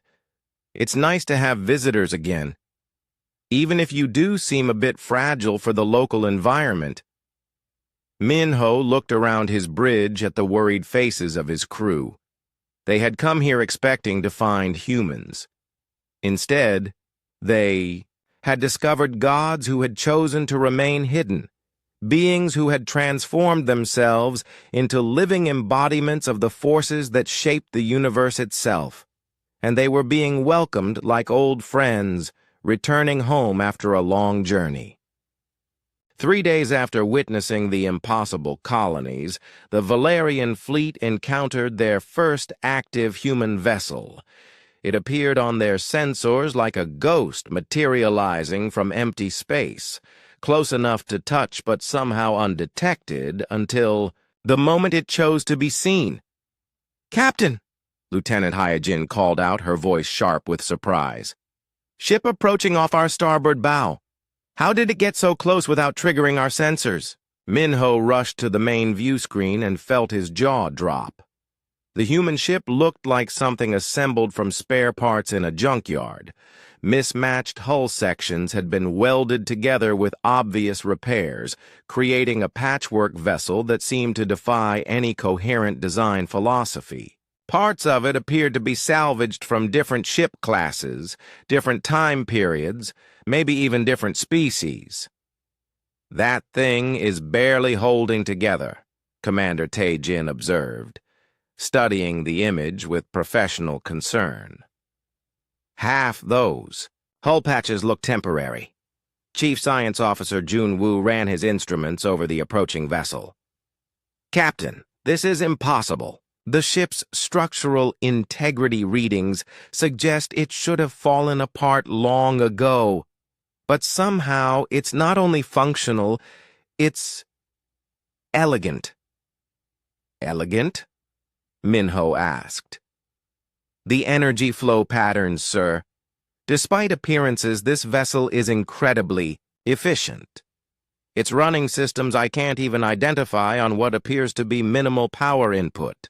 it's nice to have visitors again, even if you do seem a bit fragile for the local environment. Minho looked around his bridge at the worried faces of his crew. They had come here expecting to find humans. Instead, they had discovered gods who had chosen to remain hidden, beings who had transformed themselves into living embodiments of the forces that shaped the universe itself, and they were being welcomed like old friends, returning home after a long journey. 3 days after witnessing the impossible colonies, the Valerian fleet encountered their first active human vessel. It appeared on their sensors like a ghost materializing from empty space, close enough to touch but somehow undetected until the moment it chose to be seen. "Captain!" Lieutenant Hye-jin called out, her voice sharp with surprise. "Ship approaching off our starboard bow. How did it get so close without triggering our sensors?" Minho rushed to the main view screen and felt his jaw drop. The human ship looked like something assembled from spare parts in a junkyard. Mismatched hull sections had been welded together with obvious repairs, creating a patchwork vessel that seemed to defy any coherent design philosophy. Parts of it appeared to be salvaged from different ship classes, different time periods, maybe even different species. "That thing is barely holding together," Commander Tae-jin observed, studying the image with professional concern. "Half those. Hull patches look temporary." Chief Science Officer Jun-woo ran his instruments over the approaching vessel. "Captain, this is impossible. The ship's structural integrity readings suggest it should have fallen apart long ago. But somehow it's not only functional, it's elegant. Elegant? Minho asked. The energy flow patterns, sir. Despite appearances, this vessel is incredibly efficient. Its running systems I can't even identify on what appears to be minimal power input.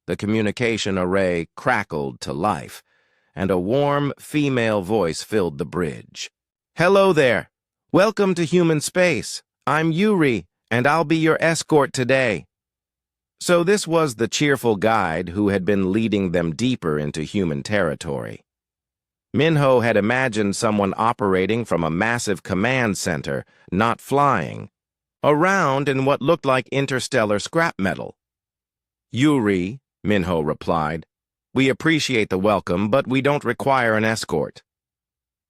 The communication array crackled to life, and a warm female voice filled the bridge. Hello there. Welcome to human space. I'm Yuri, and I'll be your escort today. So this was the cheerful guide who had been leading them deeper into human territory. Minho had imagined someone operating from a massive command center, not flying, around in what looked like interstellar scrap metal. Yuri, Minho replied, we appreciate the welcome, but we don't require an escort.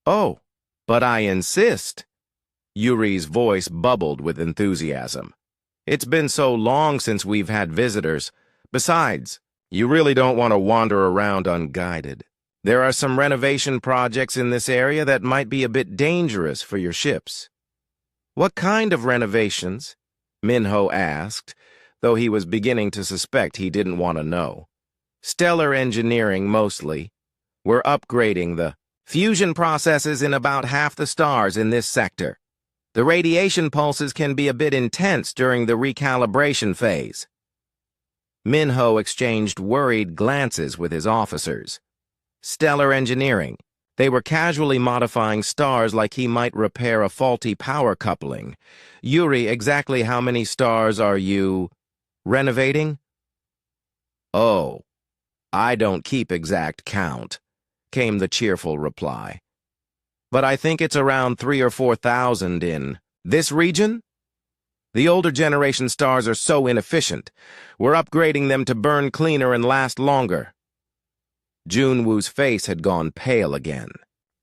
Oh, but I insist. Yuri's voice bubbled with enthusiasm. It's been so long since we've had visitors. Besides, you really don't want to wander around unguided. There are some renovation projects in this area that might be a bit dangerous for your ships. What kind of renovations? Minho asked, though he was beginning to suspect he didn't want to know. Stellar engineering, mostly. We're upgrading the fusion processes in about half the stars in this sector. The radiation pulses can be a bit intense during the recalibration phase. Minho exchanged worried glances with his officers. Stellar engineering. They were casually modifying stars like he might repair a faulty power coupling. Yuri, exactly how many stars are you renovating? Oh, I don't keep exact count, came the cheerful reply. But I think it's around 3,000 or 4,000 in this region. The older generation stars are so inefficient. We're upgrading them to burn cleaner and last longer. Junwoo's face had gone pale again.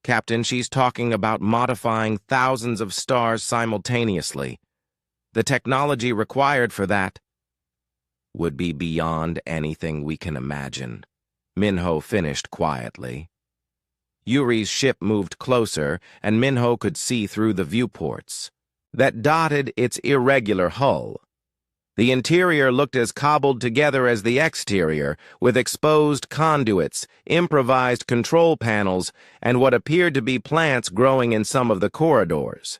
Captain, she's talking about modifying thousands of stars simultaneously. The technology required for that would be beyond anything we can imagine. Minho finished quietly. Yuri's ship moved closer, and Minho could see through the viewports that dotted its irregular hull. The interior looked as cobbled together as the exterior, with exposed conduits, improvised control panels, and what appeared to be plants growing in some of the corridors.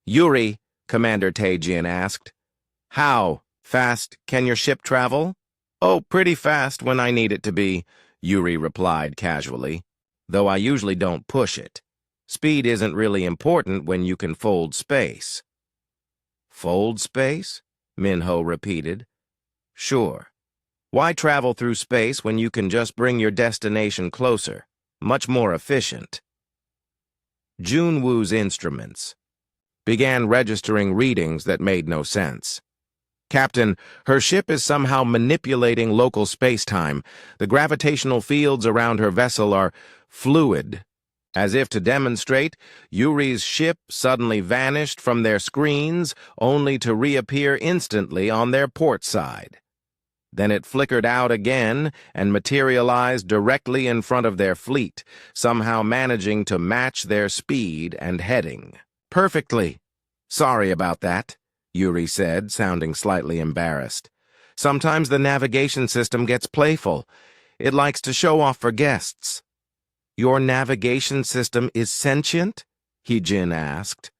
Yuri, Commander Taejin asked, how fast can your ship travel? Oh, pretty fast when I need it to be, Yuri replied casually, though I usually don't push it. Speed isn't really important when you can fold space. Fold space? Minho repeated. Sure. Why travel through space when you can just bring your destination closer? Much more efficient. Junwoo's instruments began registering readings that made no sense. Captain, her ship is somehow manipulating local space-time. The gravitational fields around her vessel are fluid. As if to demonstrate, Yuri's ship suddenly vanished from their screens, only to reappear instantly on their port side. Then it flickered out again and materialized directly in front of their fleet, somehow managing to match their speed and heading. Perfectly. Sorry about that, Yuri said, sounding slightly embarrassed. Sometimes the navigation system gets playful. It likes to show off for guests. Your navigation system is sentient? Heejin asked.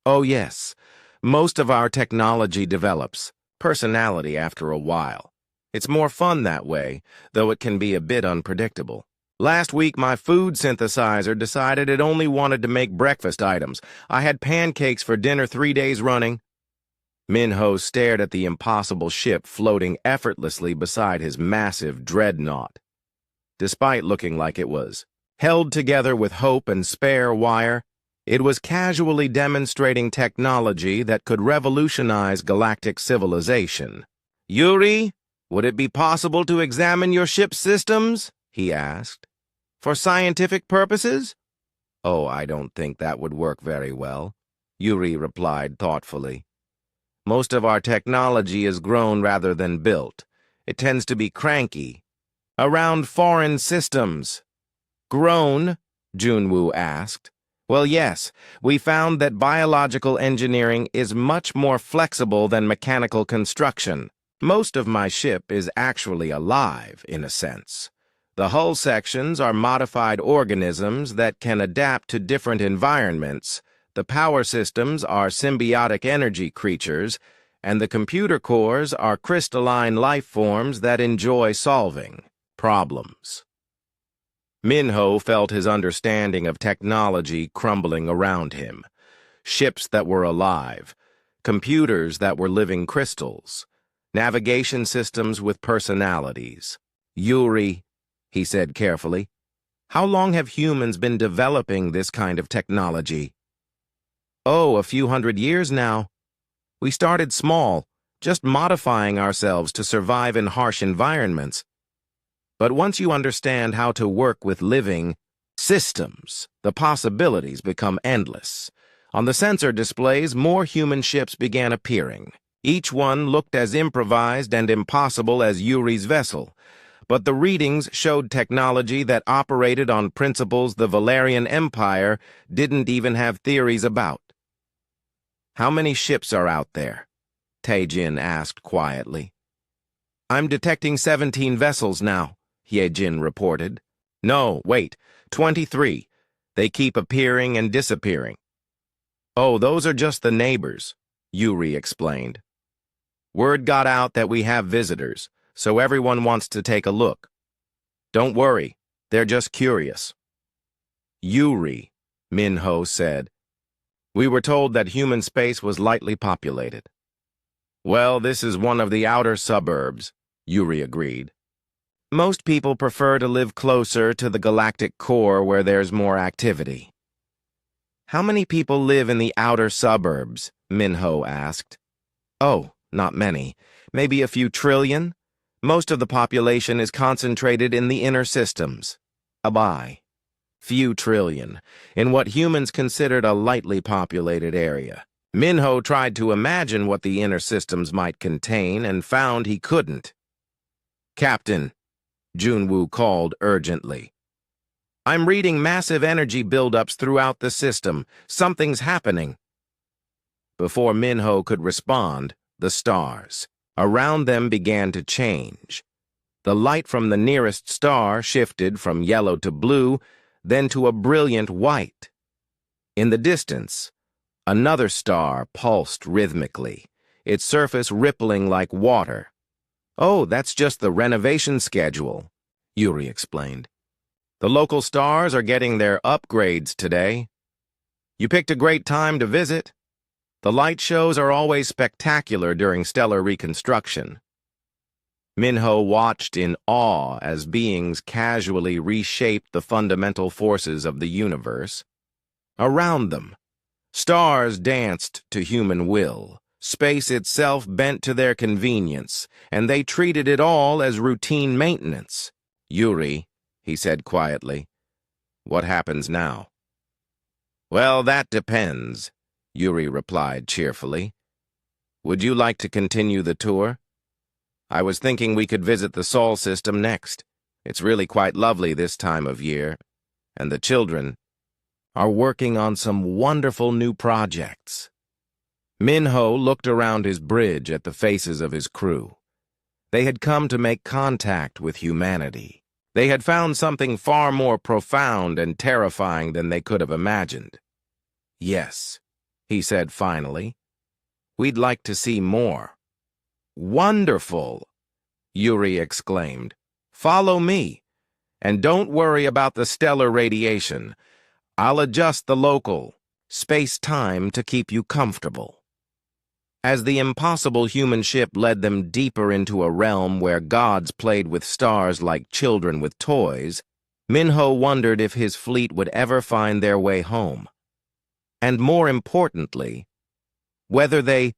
Oh yes. Most of our technology develops personality after a while. It's more fun that way, though it can be a bit unpredictable. Last week, my food synthesizer decided it only wanted to make breakfast items. I had pancakes for dinner 3 days running. Minho stared at the impossible ship floating effortlessly beside his massive dreadnought. Despite looking like it was held together with hope and spare wire, it was casually demonstrating technology that could revolutionize galactic civilization. Yuri, would it be possible to examine your ship's systems? He asked. For scientific purposes? Oh, I don't think that would work very well, Yuri replied thoughtfully. Most of our technology is grown rather than built. It tends to be cranky. Around foreign systems. Grown? Junwoo asked. Well, yes, we found that biological engineering is much more flexible than mechanical construction. Most of my ship is actually alive, in a sense. The hull sections are modified organisms that can adapt to different environments. The power systems are symbiotic energy creatures, and the computer cores are crystalline life forms that enjoy solving problems. Minho felt his understanding of technology crumbling around him. Ships that were alive, computers that were living crystals, navigation systems with personalities. Yuri, he said carefully, how long have humans been developing this kind of technology? Oh, a few hundred years now. We started small, just modifying ourselves to survive in harsh environments. But once you understand how to work with living systems, the possibilities become endless. On the sensor displays, more human ships began appearing. Each one looked as improvised and impossible as Yuri's vessel, but the readings showed technology that operated on principles the Valerian Empire didn't even have theories about. How many ships are out there? Taejin asked quietly. I'm detecting 17 vessels now, Hyejin reported. No, wait, 23. They keep appearing and disappearing. Oh, those are just the neighbors, Yuri explained. Word got out that we have visitors, so everyone wants to take a look. Don't worry, they're just curious. Yuri, Minho said. We were told that human space was lightly populated. Well, this is one of the outer suburbs, Yuri agreed. Most people prefer to live closer to the galactic core where there's more activity. How many people live in the outer suburbs? Minho asked. Oh, not many. Maybe a few trillion? Most of the population is concentrated in the inner systems. Abai. Few trillion, in what humans considered a lightly populated area. Minho tried to imagine what the inner systems might contain and found he couldn't. Captain, Junwoo called urgently. I'm reading massive energy buildups throughout the system. Something's happening. Before Minho could respond, the stars around them began to change. The light from the nearest star shifted from yellow to blue, then to a brilliant white. In the distance, another star pulsed rhythmically, its surface rippling like water. Oh, that's just the renovation schedule, Yuri explained. The local stars are getting their upgrades today. You picked a great time to visit. The light shows are always spectacular during stellar reconstruction. Minho watched in awe as beings casually reshaped the fundamental forces of the universe. Around them, stars danced to human will. Space itself bent to their convenience, and they treated it all as routine maintenance. Yuri, he said quietly, what happens now? Well, that depends, Yuri replied cheerfully. Would you like to continue the tour? I was thinking we could visit the Sol system next. It's really quite lovely this time of year, and the children are working on some wonderful new projects. Minho looked around his bridge at the faces of his crew. They had come to make contact with humanity. They had found something far more profound and terrifying than they could have imagined. Yes, he said finally. We'd like to see more. Wonderful, Yuri exclaimed. Follow me, and don't worry about the stellar radiation. I'll adjust the local space-time to keep you comfortable. As the impossible human ship led them deeper into a realm where gods played with stars like children with toys, Minho wondered if his fleet would ever find their way home. And more importantly, whether they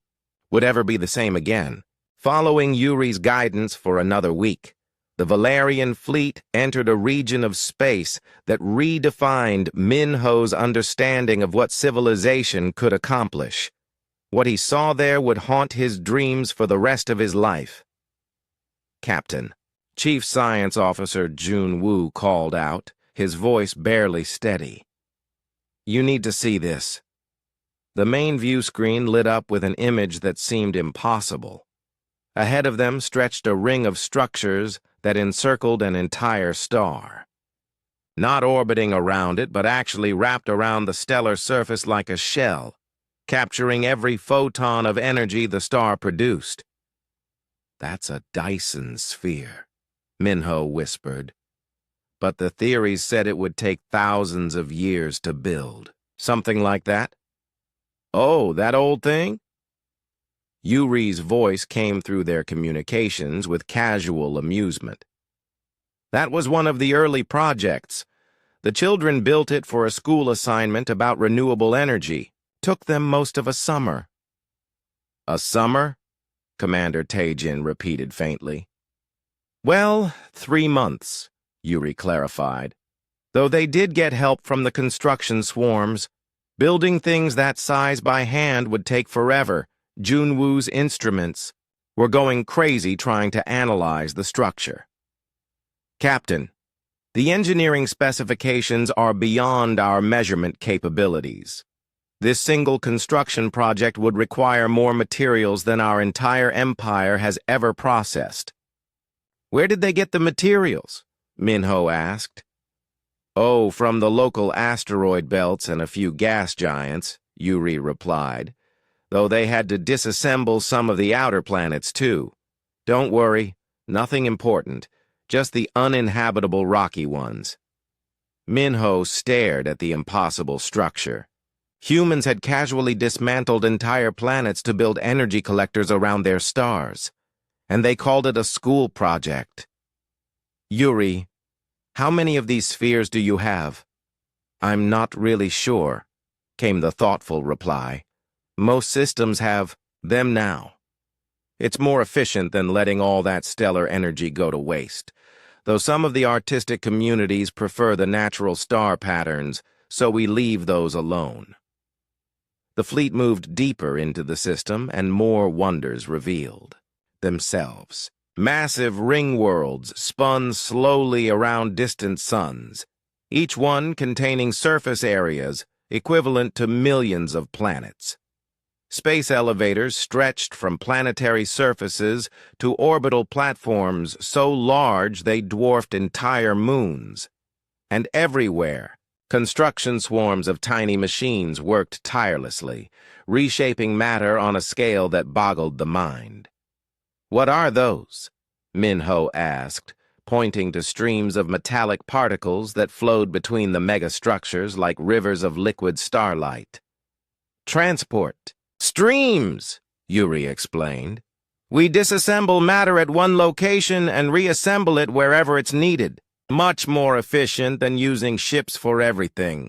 would ever be the same again. Following Yuri's guidance for another week, the Valerian fleet entered a region of space that redefined Minho's understanding of what civilization could accomplish. What he saw there would haunt his dreams for the rest of his life. Captain, Chief Science Officer Junwoo called out, his voice barely steady. You need to see this. The main view screen lit up with an image that seemed impossible. Ahead of them stretched a ring of structures that encircled an entire star. Not orbiting around it, but actually wrapped around the stellar surface like a shell, capturing every photon of energy the star produced. "That's a Dyson sphere," Minho whispered. "But the theories said it would take thousands of years to build. Something like that?" "Oh, that old thing?" Yuri's voice came through their communications with casual amusement. "That was one of the early projects. The children built it for a school assignment about renewable energy. Took them most of a summer." "A summer?" Commander Teijin repeated faintly. "Well, 3 months," Yuri clarified. "Though they did get help from the construction swarms. Building things that size by hand would take forever. Junwoo's instruments were going crazy trying to analyze the structure." "Captain, the engineering specifications are beyond our measurement capabilities. This single construction project would require more materials than our entire empire has ever processed." "Where did they get the materials?" Minho asked. "Oh, from the local asteroid belts and a few gas giants," Yuri replied, "though they had to disassemble some of the outer planets, too. Don't worry, nothing important, just the uninhabitable rocky ones." Minho stared at the impossible structure. Humans had casually dismantled entire planets to build energy collectors around their stars, and they called it a school project. "Yuri, how many of these spheres do you have?" "I'm not really sure," came the thoughtful reply. "Most systems have them now. It's more efficient than letting all that stellar energy go to waste, though some of the artistic communities prefer the natural star patterns, so we leave those alone." The fleet moved deeper into the system, and more wonders revealed themselves. Massive ring worlds spun slowly around distant suns, each one containing surface areas equivalent to millions of planets. Space elevators stretched from planetary surfaces to orbital platforms so large they dwarfed entire moons. And everywhere, construction swarms of tiny machines worked tirelessly, reshaping matter on a scale that boggled the mind. "What are those?" Minho asked, pointing to streams of metallic particles that flowed between the megastructures like rivers of liquid starlight. "Transport. Streams," Yuri explained. "We disassemble matter at one location and reassemble it wherever it's needed. Much more efficient than using ships for everything."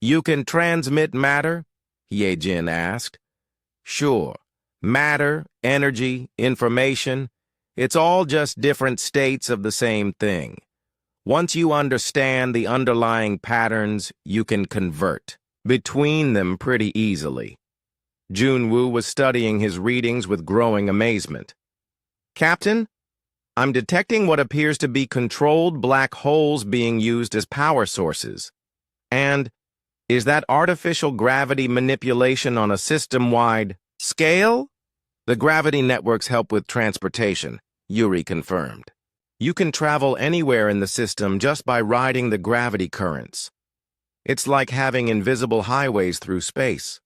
"You can transmit matter?" Yejin asked. "Sure. Matter, energy, information, it's all just different states of the same thing. Once you understand the underlying patterns, you can convert between them pretty easily." Junwoo was studying his readings with growing amazement. "Captain, I'm detecting what appears to be controlled black holes being used as power sources. And is that artificial gravity manipulation on a system-wide scale?" "The gravity networks help with transportation," Yuri confirmed. "You can travel anywhere in the system just by riding the gravity currents. It's like having invisible highways through space."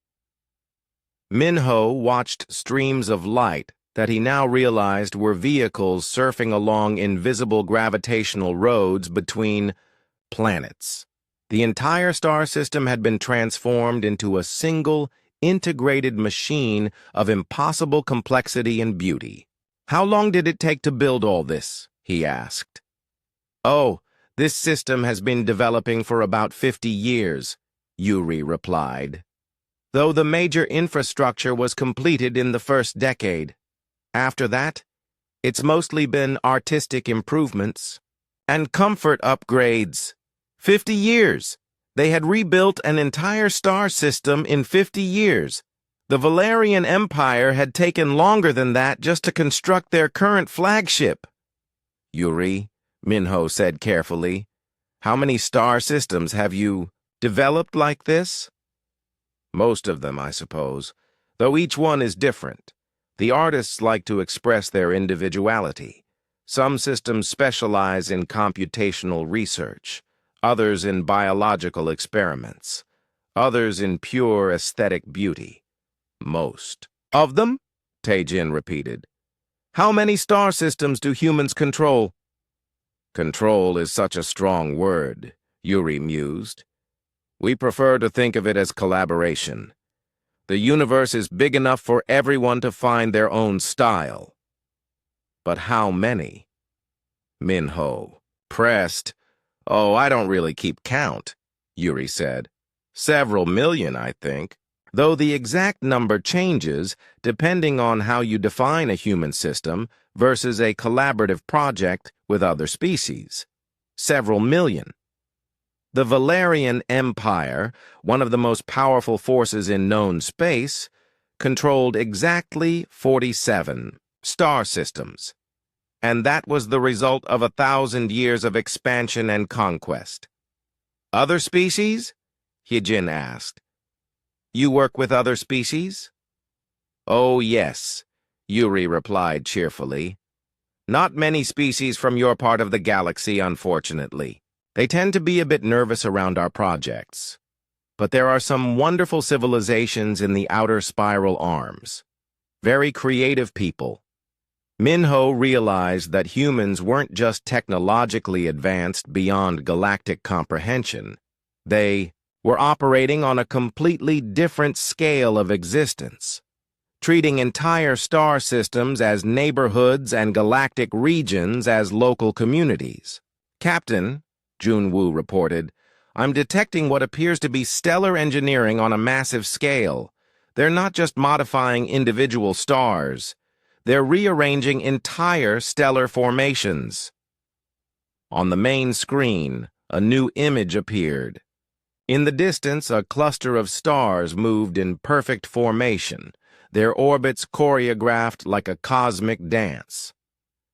Minho watched streams of light that he now realized were vehicles surfing along invisible gravitational roads between planets. The entire star system had been transformed into a single, integrated machine of impossible complexity and beauty. "How long did it take to build all this?" he asked. "Oh, this system has been developing for about 50 years, Yuri replied. "Though the major infrastructure was completed in the first decade. After that, it's mostly been artistic improvements and comfort upgrades. 50 years! They had rebuilt an entire star system in 50 years. The Valerian Empire had taken longer than that just to construct their current flagship." "Yuri," Minho said carefully, "how many star systems have you Developed like this? Most of them, I suppose, though each one is different. The artists like to express their individuality. Some systems specialize in computational research, others in biological experiments, others in pure aesthetic beauty. Most. Of them? Taejin repeated. How many star systems do humans control? Control is such a strong word, Yuri mused. We prefer to think of it as collaboration. The universe is big enough for everyone to find their own style. But how many? Minho pressed. Oh, I don't really keep count, Yuri said. Several million, I think. Though the exact number changes depending on how you define a human system versus a collaborative project with other species. Several million. The Valerian Empire, one of the most powerful forces in known space, controlled exactly 47 star systems. And that was the result of 1,000 years of expansion and conquest. Other species? Hyejin asked. You work with other species? Oh, yes, Yuri replied cheerfully. Not many species from your part of the galaxy, unfortunately. They tend to be a bit nervous around our projects. But there are some wonderful civilizations in the outer spiral arms. Very creative people. Minho realized that humans weren't just technologically advanced beyond galactic comprehension. They were operating on a completely different scale of existence, treating entire star systems as neighborhoods and galactic regions as local communities. Captain, Junwoo reported, I'm detecting what appears to be stellar engineering on a massive scale. They're not just modifying individual stars. They're rearranging entire stellar formations. On the main screen, a new image appeared. In the distance, a cluster of stars moved in perfect formation, their orbits choreographed like a cosmic dance.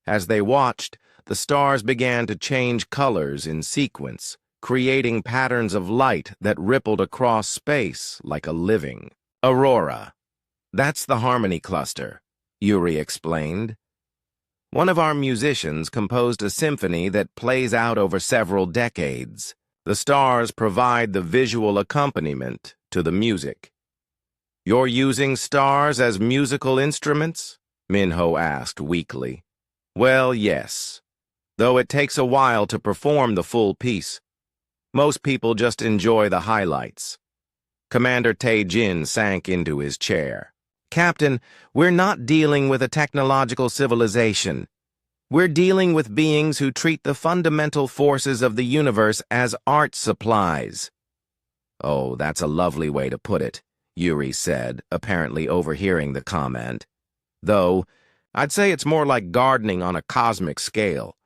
As they watched, the stars began to change colors in sequence, creating patterns of light that rippled across space like a living aurora. That's the harmony cluster, Yuri explained. One of our musicians composed a symphony that plays out over several decades. The stars provide the visual accompaniment to the music. You're using stars as musical instruments? Minho asked weakly. Well, yes. Though it takes a while to perform the full piece. Most people just enjoy the highlights. Commander Taejin sank into his chair. Captain, we're not dealing with a technological civilization. We're dealing with beings who treat the fundamental forces of the universe as art supplies. Oh, that's a lovely way to put it, Yuri said, apparently overhearing the comment. Though, I'd say it's more like gardening on a cosmic scale.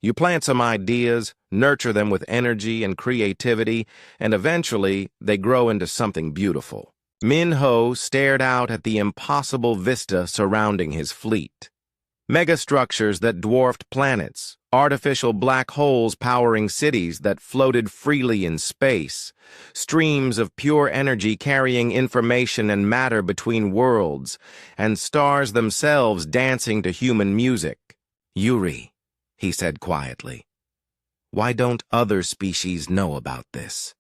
You plant some ideas, nurture them with energy and creativity, and eventually they grow into something beautiful. Minho stared out at the impossible vista surrounding his fleet. Megastructures that dwarfed planets, artificial black holes powering cities that floated freely in space, streams of pure energy carrying information and matter between worlds, and stars themselves dancing to human music. Yuri, he said quietly, why don't other species know about this?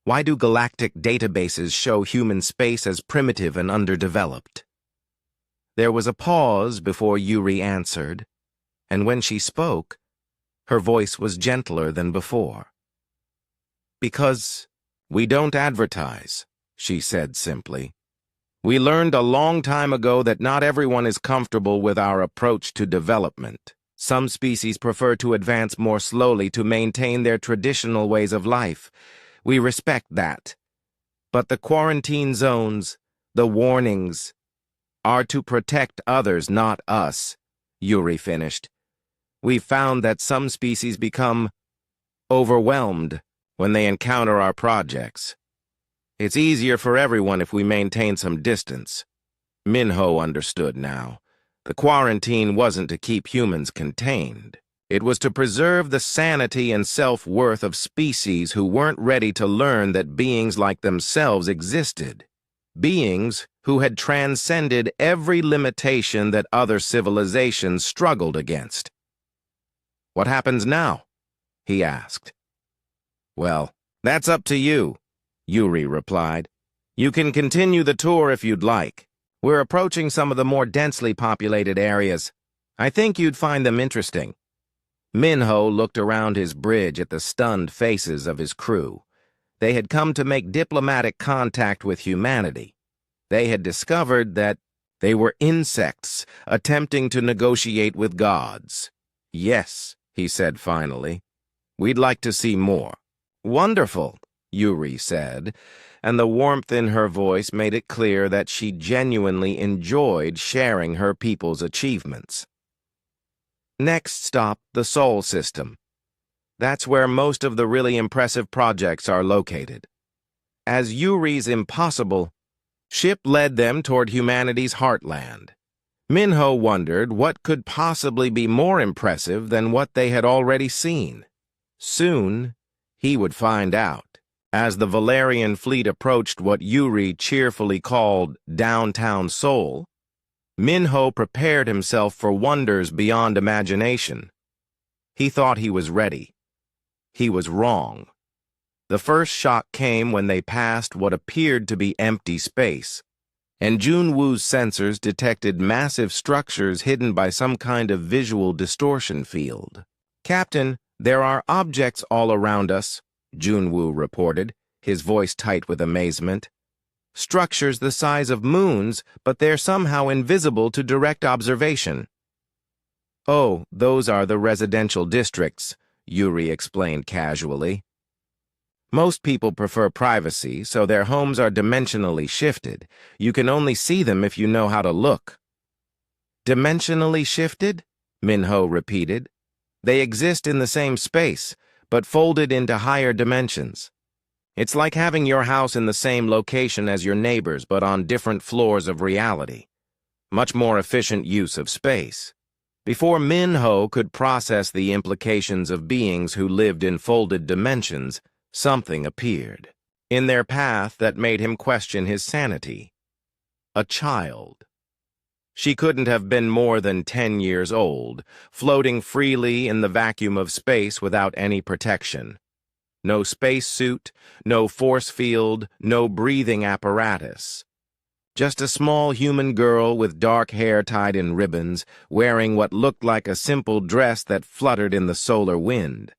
Why do galactic databases show human space as primitive and underdeveloped? There was a pause before Yuri answered, and when she spoke, her voice was gentler than before. Because we don't advertise, she said simply. We learned a long time ago that not everyone is comfortable with our approach to development. Some species prefer to advance more slowly to maintain their traditional ways of life. We respect that. But the quarantine zones, the warnings, are to protect others, not us, Yuri finished. We've found that some species become overwhelmed when they encounter our projects. It's easier for everyone if we maintain some distance. Minho understood now. The quarantine wasn't to keep humans contained. It was to preserve the sanity and self-worth of species who weren't ready to learn that beings like themselves existed. Beings who had transcended every limitation that other civilizations struggled against. "What happens now?" he asked. "Well, that's up to you," Yuri replied. "You can continue the tour if you'd like. We're approaching some of the more densely populated areas. I think you'd find them interesting." Minho looked around his bridge at the stunned faces of his crew. They had come to make diplomatic contact with humanity. They had discovered that they were insects attempting to negotiate with gods. "Yes," he said finally. "We'd like to see more." "Wonderful," Yuri said, and the warmth in her voice made it clear that she genuinely enjoyed sharing her people's achievements. "Next stop, the Sol system. That's where most of the really impressive projects are located." As Yuri's impossible ship led them toward humanity's heartland, Minho wondered what could possibly be more impressive than what they had already seen. Soon, he would find out. As the Valerian fleet approached what Yuri cheerfully called downtown Seoul, Minho prepared himself for wonders beyond imagination. He thought he was ready. He was wrong. The first shock came when they passed what appeared to be empty space, and Junwoo's sensors detected massive structures hidden by some kind of visual distortion field. "Captain, there are objects all around us," Junwoo reported, his voice tight with amazement. "Structures the size of moons, but they're somehow invisible to direct observation." "Oh, those are the residential districts," Yuri explained casually. "Most people prefer privacy, so their homes are dimensionally shifted. You can only see them if you know how to look." "Dimensionally shifted?" Minho repeated. "They exist in the same space, but folded into higher dimensions. It's like having your house in the same location as your neighbors, but on different floors of reality. Much more efficient use of space." Before Minho could process the implications of beings who lived in folded dimensions, something appeared in their path that made him question his sanity. A child. She couldn't have been more than 10 years old, floating freely in the vacuum of space without any protection. No spacesuit, no force field, no breathing apparatus. Just a small human girl with dark hair tied in ribbons, wearing what looked like a simple dress that fluttered in the solar wind.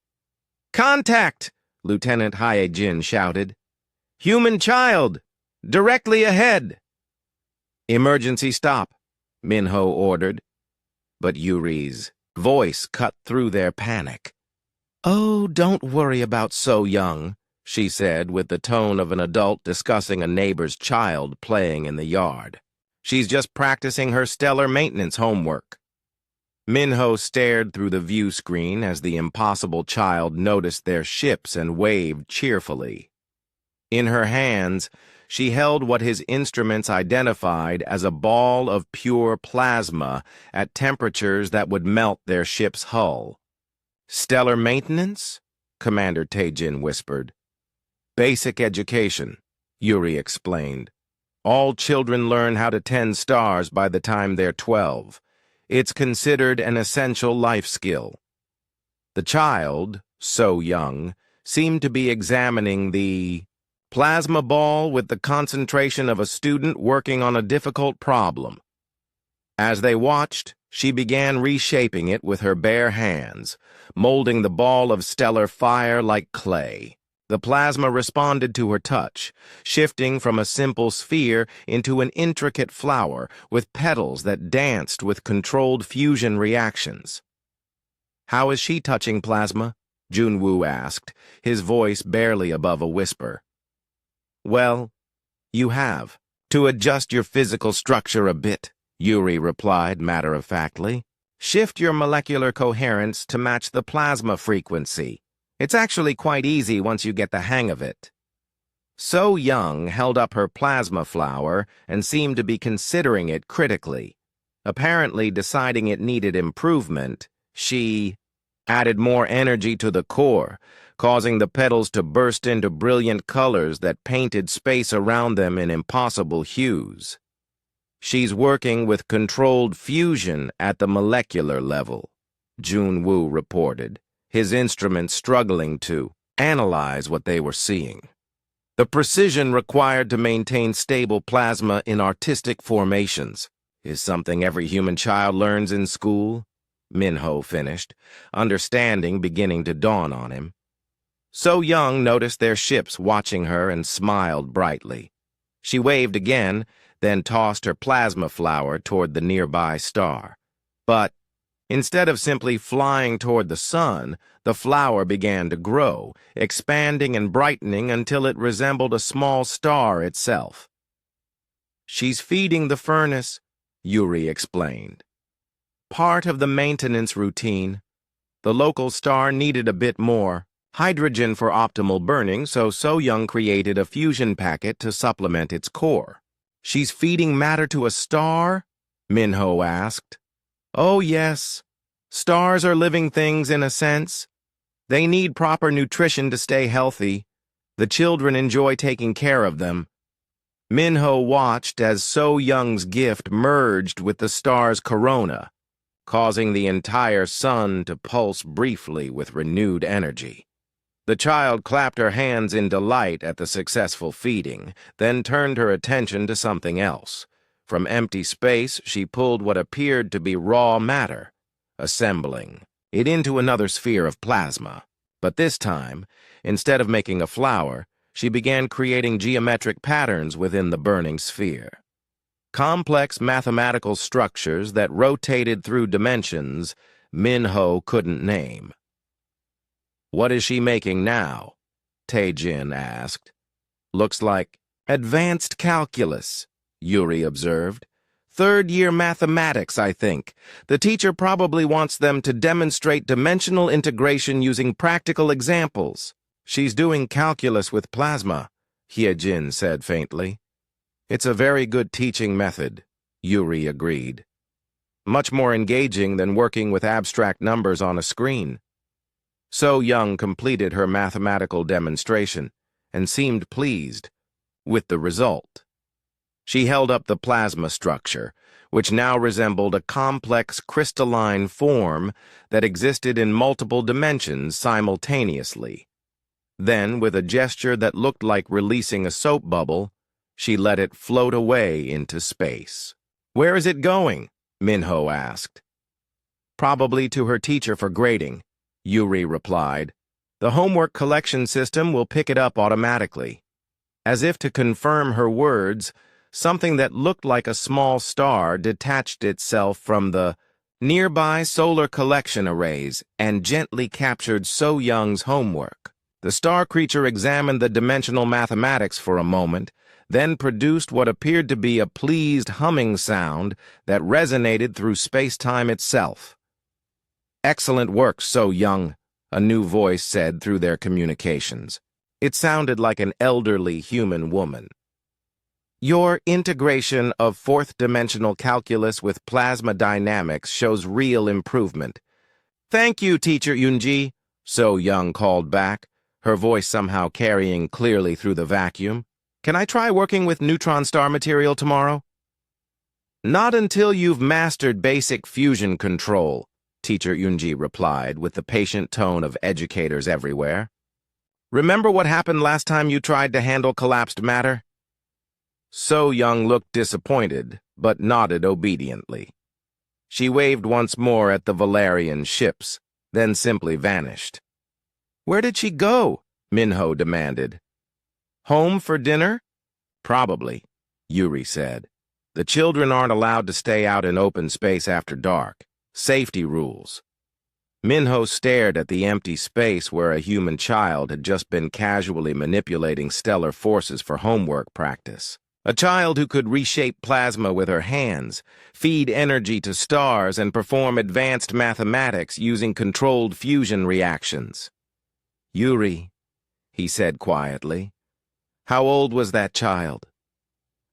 "Contact!" Lieutenant Hyejin shouted. "Human child! Directly ahead!" "Emergency stop," Minho ordered. But Yuri's voice cut through their panic. "Oh, don't worry about so young," she said with the tone of an adult discussing a neighbor's child playing in the yard. "She's just practicing her stellar maintenance homework." Minho stared through the view screen as the impossible child noticed their ships and waved cheerfully. In her hands, she held what his instruments identified as a ball of pure plasma at temperatures that would melt their ship's hull. "Stellar maintenance?" Commander Taejin whispered. "Basic education," Yuri explained. "All children learn how to tend stars by the time they're 12. It's considered an essential life skill." The child, so young, seemed to be examining the plasma ball with the concentration of a student working on a difficult problem. As they watched, she began reshaping it with her bare hands, molding the ball of stellar fire like clay. The plasma responded to her touch, shifting from a simple sphere into an intricate flower with petals that danced with controlled fusion reactions. "How is she touching plasma?" Junwoo asked, his voice barely above a whisper. "Well, you have to adjust your physical structure a bit," Yuri replied matter-of-factly. "Shift your molecular coherence to match the plasma frequency. It's actually quite easy once you get the hang of it." So Young held up her plasma flower and seemed to be considering it critically. Apparently deciding it needed improvement, she added more energy to the core, causing the petals to burst into brilliant colors that painted space around them in impossible hues. She's working with controlled fusion at the molecular level, Jun-Woo reported, his instrument struggling to analyze what they were seeing. The precision required to maintain stable plasma in artistic formations is something every human child learns in school, Minho finished, understanding beginning to dawn on him. So Young noticed their ships watching her and smiled brightly. She waved again, then tossed her plasma flower toward the nearby star. But instead of simply flying toward the sun, the flower began to grow, expanding and brightening until it resembled a small star itself. "She's feeding the furnace," Yuri explained. "Part of the maintenance routine. The local star needed a bit more hydrogen for optimal burning, so Young created a fusion packet to supplement its core." "She's feeding matter to a star?" Minho asked. "Oh, yes. Stars are living things in a sense. They need proper nutrition to stay healthy. The children enjoy taking care of them." Minho watched as So Young's gift merged with the star's corona, causing the entire sun to pulse briefly with renewed energy. The child clapped her hands in delight at the successful feeding, then turned her attention to something else. From empty space, she pulled what appeared to be raw matter, assembling it into another sphere of plasma. But this time, instead of making a flower, she began creating geometric patterns within the burning sphere. Complex mathematical structures that rotated through dimensions Minho couldn't name. "What is she making now?" Tae-jin asked. "Looks like advanced calculus," Yuri observed. "Third-year mathematics, I think. The teacher probably wants them to demonstrate dimensional integration using practical examples." "She's doing calculus with plasma," Hyejin said faintly. "It's a very good teaching method," Yuri agreed. "Much more engaging than working with abstract numbers on a screen." So Young completed her mathematical demonstration and seemed pleased with the result. She held up the plasma structure, which now resembled a complex crystalline form that existed in multiple dimensions simultaneously. Then, with a gesture that looked like releasing a soap bubble, she let it float away into space. "Where is it going?" Minho asked. "Probably to her teacher for grading," Yuri replied. "The homework collection system will pick it up automatically." As if to confirm her words, something that looked like a small star detached itself from the nearby solar collection arrays and gently captured So Young's homework. The star creature examined the dimensional mathematics for a moment, then produced what appeared to be a pleased humming sound that resonated through space-time itself. "Excellent work, So Young," a new voice said through their communications. It sounded like an elderly human woman. "Your integration of fourth-dimensional calculus with plasma dynamics shows real improvement." "Thank you, Teacher Yunji," So Young called back, her voice somehow carrying clearly through the vacuum. "Can I try working with neutron star material tomorrow?" "Not until you've mastered basic fusion control," Teacher Yunji replied with the patient tone of educators everywhere. "Remember what happened last time you tried to handle collapsed matter?" So Young looked disappointed, but nodded obediently. She waved once more at the Valerian ships, then simply vanished. "Where did she go?" Minho demanded. "Home for dinner?" "Probably," Yuri said. "The children aren't allowed to stay out in open space after dark. Safety rules." Minho stared at the empty space where a human child had just been casually manipulating stellar forces for homework practice. A child who could reshape plasma with her hands, feed energy to stars, and perform advanced mathematics using controlled fusion reactions. "Yuri," he said quietly. "How old was that child?"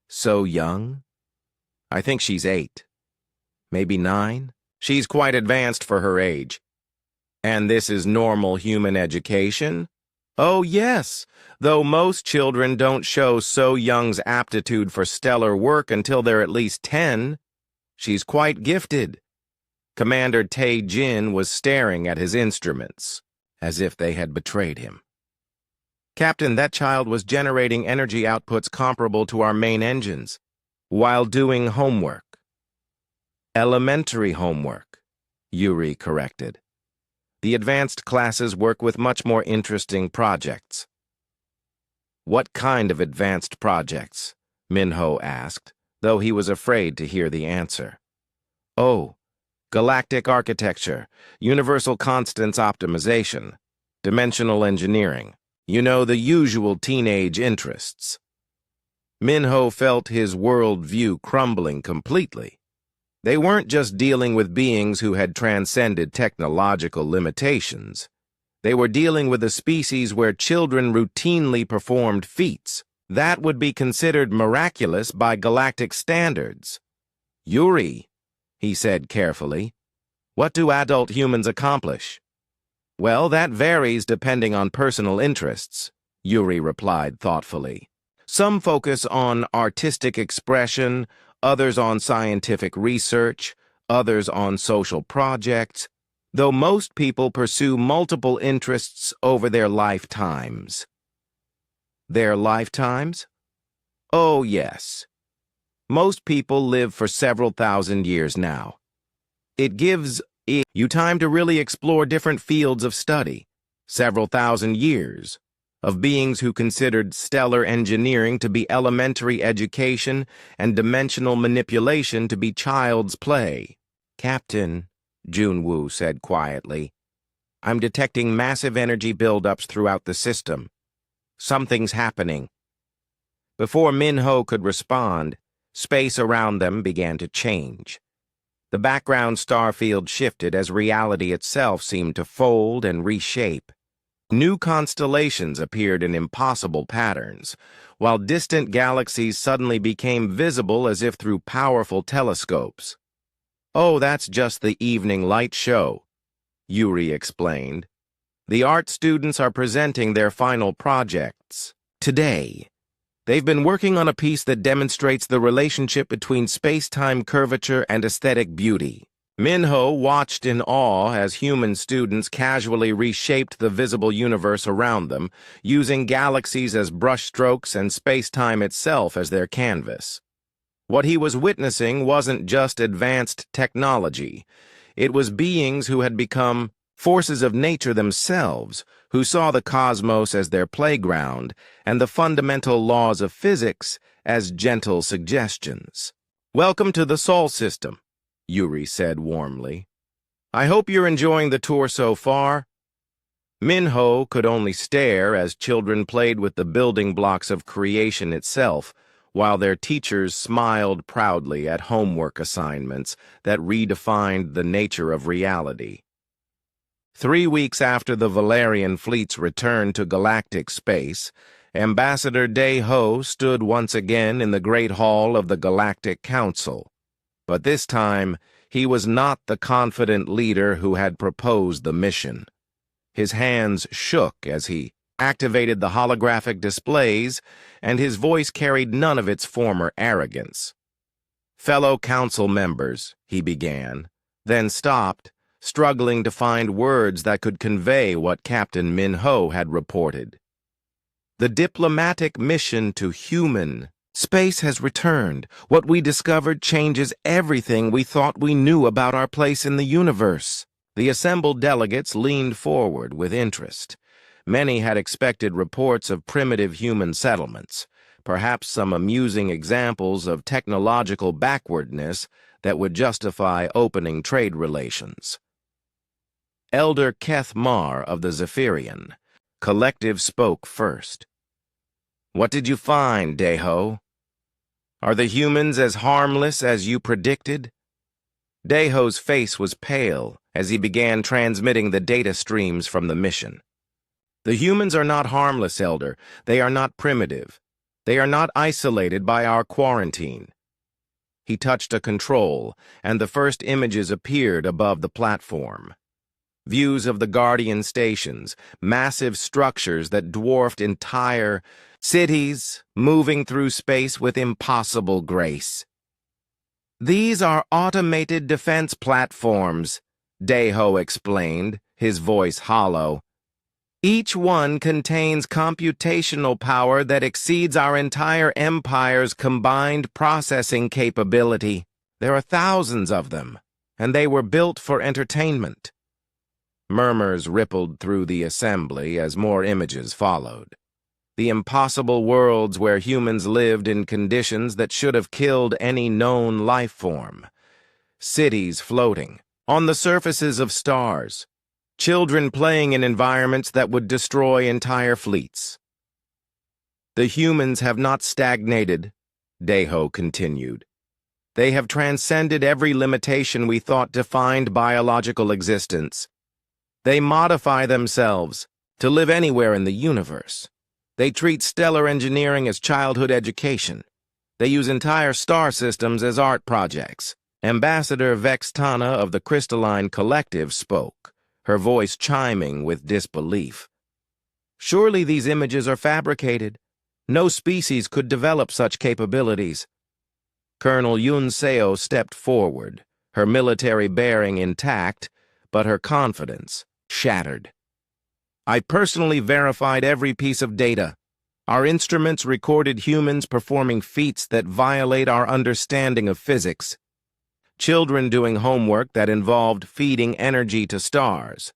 "So young? I think she's 8. Maybe 9? She's quite advanced for her age." And this is normal human education? Oh, yes, though most children don't show So Young's aptitude for stellar work until they're at least 10. She's quite gifted. Commander Tae Jin was staring at his instruments, as if they had betrayed him. Captain, that child was generating energy outputs comparable to our main engines, while doing homework. Elementary homework, Yuri corrected. The advanced classes work with much more interesting projects. What kind of advanced projects? Minho asked, though he was afraid to hear the answer. Oh, galactic architecture, universal constants optimization, dimensional engineering. You know, the usual teenage interests. Minho felt his world-view crumbling completely. They weren't just dealing with beings who had transcended technological limitations. They were dealing with a species where children routinely performed feats that would be considered miraculous by galactic standards. Yuri, he said carefully, what do adult humans accomplish? Well, that varies depending on personal interests, Yuri replied thoughtfully. Some focus on artistic expression, others on scientific research, others on social projects, though most people pursue multiple interests over their lifetimes. Their lifetimes? Oh, yes. Most people live for several thousand years now. It gives you time to really explore different fields of study, several thousand years, of beings who considered stellar engineering to be elementary education and dimensional manipulation to be child's play. Captain, Junwoo said quietly, I'm detecting massive energy buildups throughout the system. Something's happening. Before Minho could respond, space around them began to change. The background star field shifted as reality itself seemed to fold and reshape. New constellations appeared in impossible patterns, while distant galaxies suddenly became visible as if through powerful telescopes. Oh, that's just the evening light show, Yuri explained. The art students are presenting their final projects today. They've been working on a piece that demonstrates the relationship between space-time curvature and aesthetic beauty. Minho watched in awe as human students casually reshaped the visible universe around them, using galaxies as brushstrokes and space-time itself as their canvas. What he was witnessing wasn't just advanced technology. It was beings who had become forces of nature themselves, who saw the cosmos as their playground and the fundamental laws of physics as gentle suggestions. Welcome to the Sol System, Yuri said warmly. I hope you're enjoying the tour so far. Minho could only stare as children played with the building blocks of creation itself, while their teachers smiled proudly at homework assignments that redefined the nature of reality. 3 weeks after the Valerian fleet's return to galactic space, Ambassador Dae-ho stood once again in the Great Hall of the Galactic Council. But this time, he was not the confident leader who had proposed the mission. His hands shook as he activated the holographic displays, and his voice carried none of its former arrogance. Fellow council members, he began, then stopped, struggling to find words that could convey what Captain Minho had reported. The diplomatic mission to human space has returned. What we discovered changes everything we thought we knew about our place in the universe. The assembled delegates leaned forward with interest. Many had expected reports of primitive human settlements, perhaps some amusing examples of technological backwardness that would justify opening trade relations. Elder Keth Mar of the Zephyrian Collective spoke first. What did you find, Dae-ho? Are the humans as harmless as you predicted? Dae-ho's face was pale as he began transmitting the data streams from the mission. The humans are not harmless, Elder. They are not primitive. They are not isolated by our quarantine. He touched a control, and the first images appeared above the platform. Views of the Guardian stations, massive structures that dwarfed entire cities, moving through space with impossible grace. "These are automated defense platforms," Deho explained, his voice hollow. "Each one contains computational power that exceeds our entire empire's combined processing capability. There are thousands of them, and they were built for entertainment." Murmurs rippled through the assembly as more images followed. The impossible worlds where humans lived in conditions that should have killed any known life form. Cities floating on the surfaces of stars. Children playing in environments that would destroy entire fleets. "The humans have not stagnated," Deho continued. "They have transcended every limitation we thought defined biological existence. They modify themselves to live anywhere in the universe. They treat stellar engineering as childhood education. They use entire star systems as art projects." Ambassador Vextana of the Crystalline Collective spoke, her voice chiming with disbelief. "Surely these images are fabricated. No species could develop such capabilities." Colonel Yun Seo stepped forward, her military bearing intact, but her confidence shattered. "I personally verified every piece of data. Our instruments recorded humans performing feats that violate our understanding of physics. Children doing homework that involved feeding energy to stars.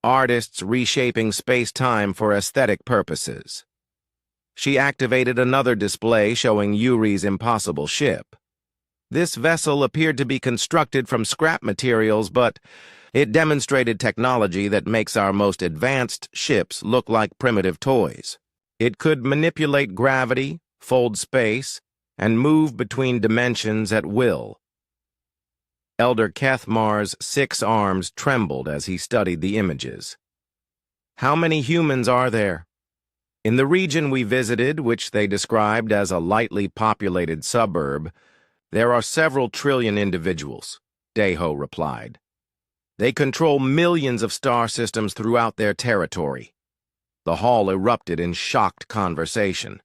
Artists reshaping space-time for aesthetic purposes." She activated another display showing Yuri's impossible ship. This vessel appeared to be constructed from scrap materials, but it demonstrated technology that makes our most advanced ships look like primitive toys. It could manipulate gravity, fold space, and move between dimensions at will. Elder Kethmar's 6 arms trembled as he studied the images. "How many humans are there?" "In the region we visited, which they described as a lightly populated suburb, there are several trillion individuals," Deho replied. "They control millions of star systems throughout their territory." The hall erupted in shocked conversation.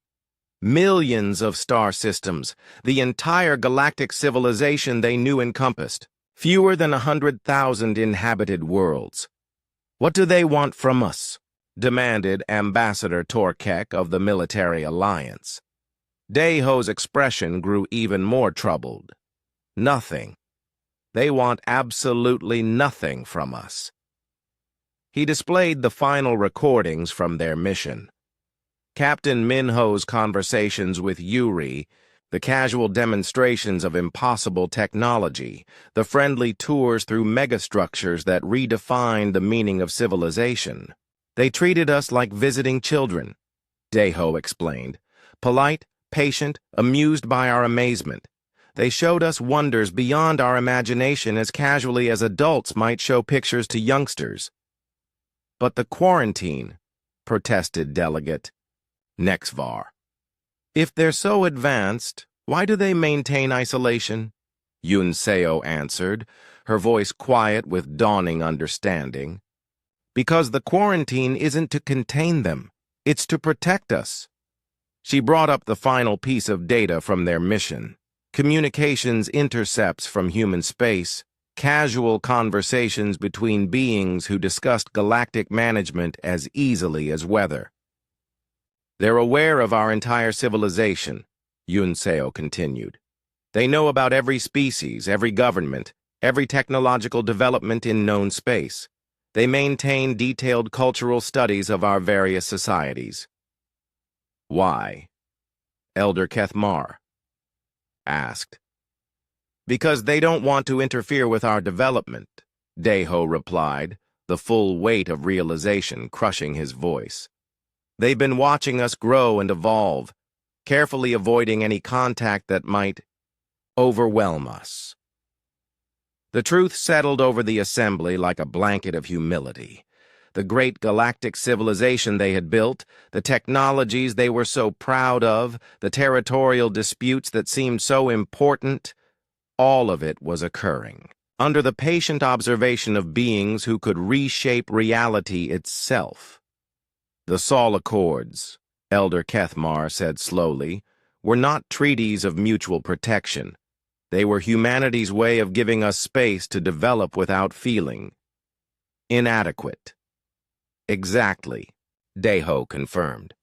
Millions of star systems, the entire galactic civilization they knew encompassed, fewer than 100,000 inhabited worlds. "What do they want from us?" demanded Ambassador Torkek of the Military Alliance. Deho's expression grew even more troubled. "Nothing. They want absolutely nothing from us." He displayed the final recordings from their mission. Captain Minho's conversations with Yuri, the casual demonstrations of impossible technology, the friendly tours through megastructures that redefined the meaning of civilization. "They treated us like visiting children," Deho explained. "Polite, patient, amused by our amazement. They showed us wonders beyond our imagination as casually as adults might show pictures to youngsters." "But the quarantine," protested Delegate Nexvar. "If they're so advanced, why do they maintain isolation?" Yun Seo answered, her voice quiet with dawning understanding. "Because the quarantine isn't to contain them, it's to protect us." She brought up the final piece of data from their mission. Communications intercepts from human space, casual conversations between beings who discussed galactic management as easily as weather. "They're aware of our entire civilization," Yun Seo continued. "They know about every species, every government, every technological development in known space. They maintain detailed cultural studies of our various societies." "Why?" Elder Kethmar asked. "Because they don't want to interfere with our development," Deho replied, the full weight of realization crushing his voice. "They've been watching us grow and evolve, carefully avoiding any contact that might overwhelm us." The truth settled over the assembly like a blanket of humility. The great galactic civilization they had built, the technologies they were so proud of, the territorial disputes that seemed so important, all of it was occurring. under the patient observation of beings who could reshape reality itself. The Saul Accords, Elder Kethmar said slowly, were not treaties of mutual protection. They were humanity's way of giving us space to develop without feeling inadequate. Exactly, Deho confirmed.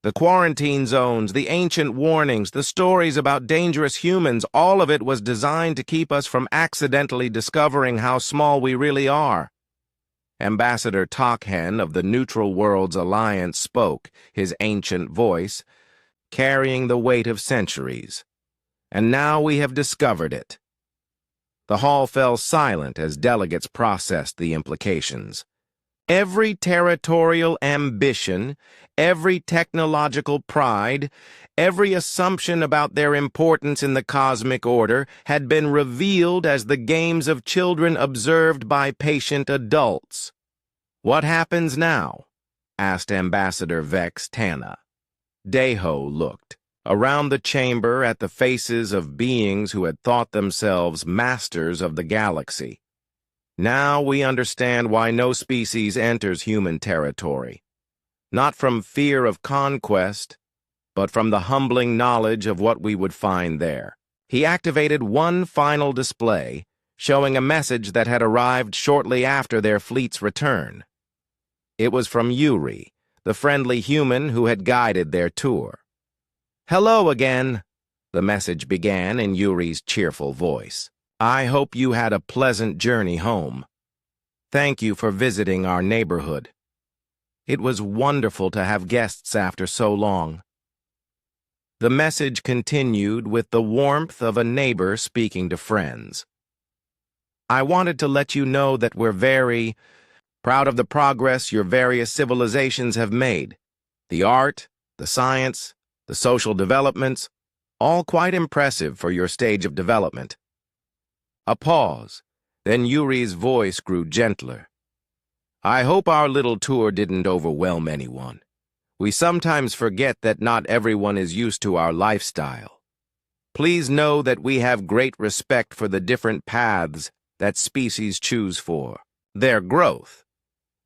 The quarantine zones, the ancient warnings, the stories about dangerous humans, all of it was designed to keep us from accidentally discovering how small we really are. Ambassador Tokhen of the Neutral Worlds Alliance spoke, his ancient voice, carrying the weight of centuries. And now we have discovered it. The hall fell silent as delegates processed the implications. Every territorial ambition, every technological pride, every assumption about their importance in the cosmic order had been revealed as the games of children observed by patient adults. "What happens now?" asked Ambassador Vex Tana. Deho looked around the chamber at the faces of beings who had thought themselves masters of the galaxy. Now we understand why no species enters human territory. Not from fear of conquest, but from the humbling knowledge of what we would find there. He activated one final display, showing a message that had arrived shortly after their fleet's return. It was from Yuri, the friendly human who had guided their tour. "Hello again," the message began in Yuri's cheerful voice. "I hope you had a pleasant journey home. Thank you for visiting our neighborhood. It was wonderful to have guests after so long." The message continued with the warmth of a neighbor speaking to friends. "I wanted to let you know that we're very proud of the progress your various civilizations have made. The art, the science, the social developments, all quite impressive for your stage of development." A pause, then Yuri's voice grew gentler. "I hope our little tour didn't overwhelm anyone. We sometimes forget that not everyone is used to our lifestyle. Please know that we have great respect for the different paths that species choose for their growth."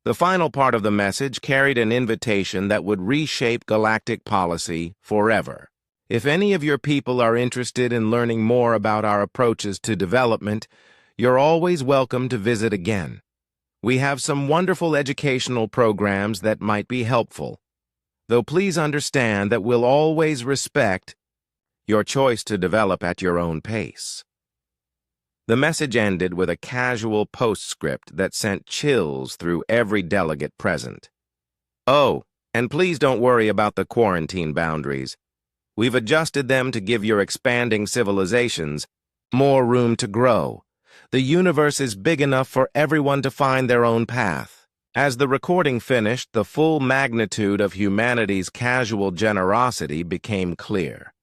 The final part of the message carried an invitation that would reshape galactic policy forever. If any of your people are interested in learning more about our approaches to development, you're always welcome to visit again. We have some wonderful educational programs that might be helpful, though please understand that we'll always respect your choice to develop at your own pace. The message ended with a casual postscript that sent chills through every delegate present. "Oh, and please don't worry about the quarantine boundaries. We've adjusted them to give your expanding civilizations more room to grow. The universe is big enough for everyone to find their own path." As the recording finished, the full magnitude of humanity's casual generosity became clear.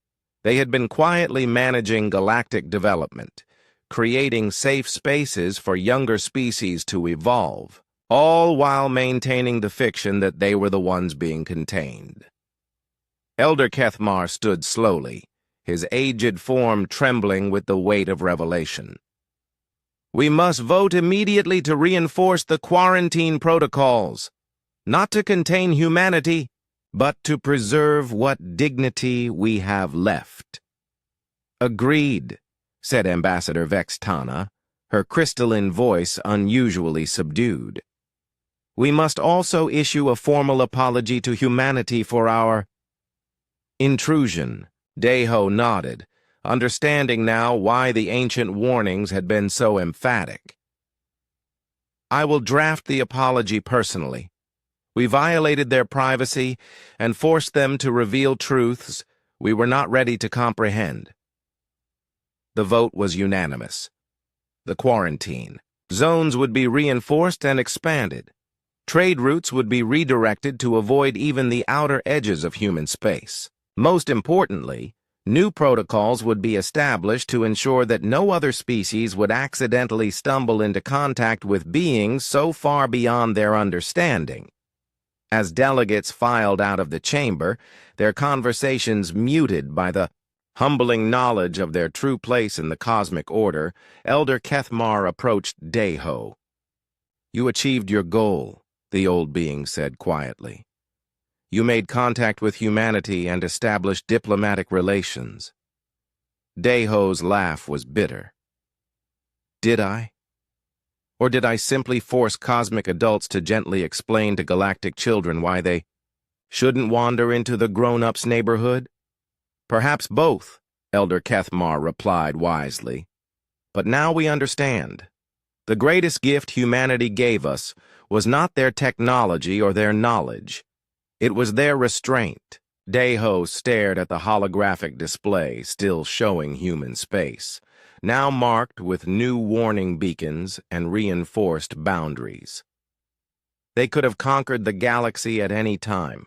They had been quietly managing galactic development, creating safe spaces for younger species to evolve, all while maintaining the fiction that they were the ones being contained. Elder Kethmar stood slowly, his aged form trembling with the weight of revelation. "We must vote immediately to reinforce the quarantine protocols, not to contain humanity, but to preserve what dignity we have left." "Agreed," said Ambassador Vex Tana, her crystalline voice unusually subdued. "We must also issue a formal apology to humanity for our intrusion." Deho nodded, understanding now why the ancient warnings had been so emphatic. "I will draft the apology personally. We violated their privacy and forced them to reveal truths we were not ready to comprehend." The vote was unanimous. The quarantine zones would be reinforced and expanded. Trade routes would be redirected to avoid even the outer edges of human space. Most importantly, new protocols would be established to ensure that no other species would accidentally stumble into contact with beings so far beyond their understanding. As delegates filed out of the chamber, their conversations muted by the Humbling knowledge of their true place in the cosmic order, Elder Kethmar approached Deho. "You achieved your goal," the old being said quietly. "You made contact with humanity and established diplomatic relations." Deho's laugh was bitter. "Did I? Or did I simply force cosmic adults to gently explain to galactic children why they shouldn't wander into the grown-ups' neighborhood?" "Perhaps both," Elder Kethmar replied wisely. "But now we understand. The greatest gift humanity gave us was not their technology or their knowledge. It was their restraint." Deho stared at the holographic display, still showing human space, now marked with new warning beacons and reinforced boundaries. They could have conquered the galaxy at any time.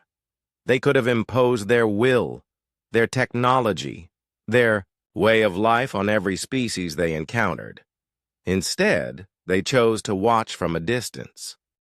They could have imposed their will, their technology, their way of life on every species they encountered. Instead, they chose to watch from a distance.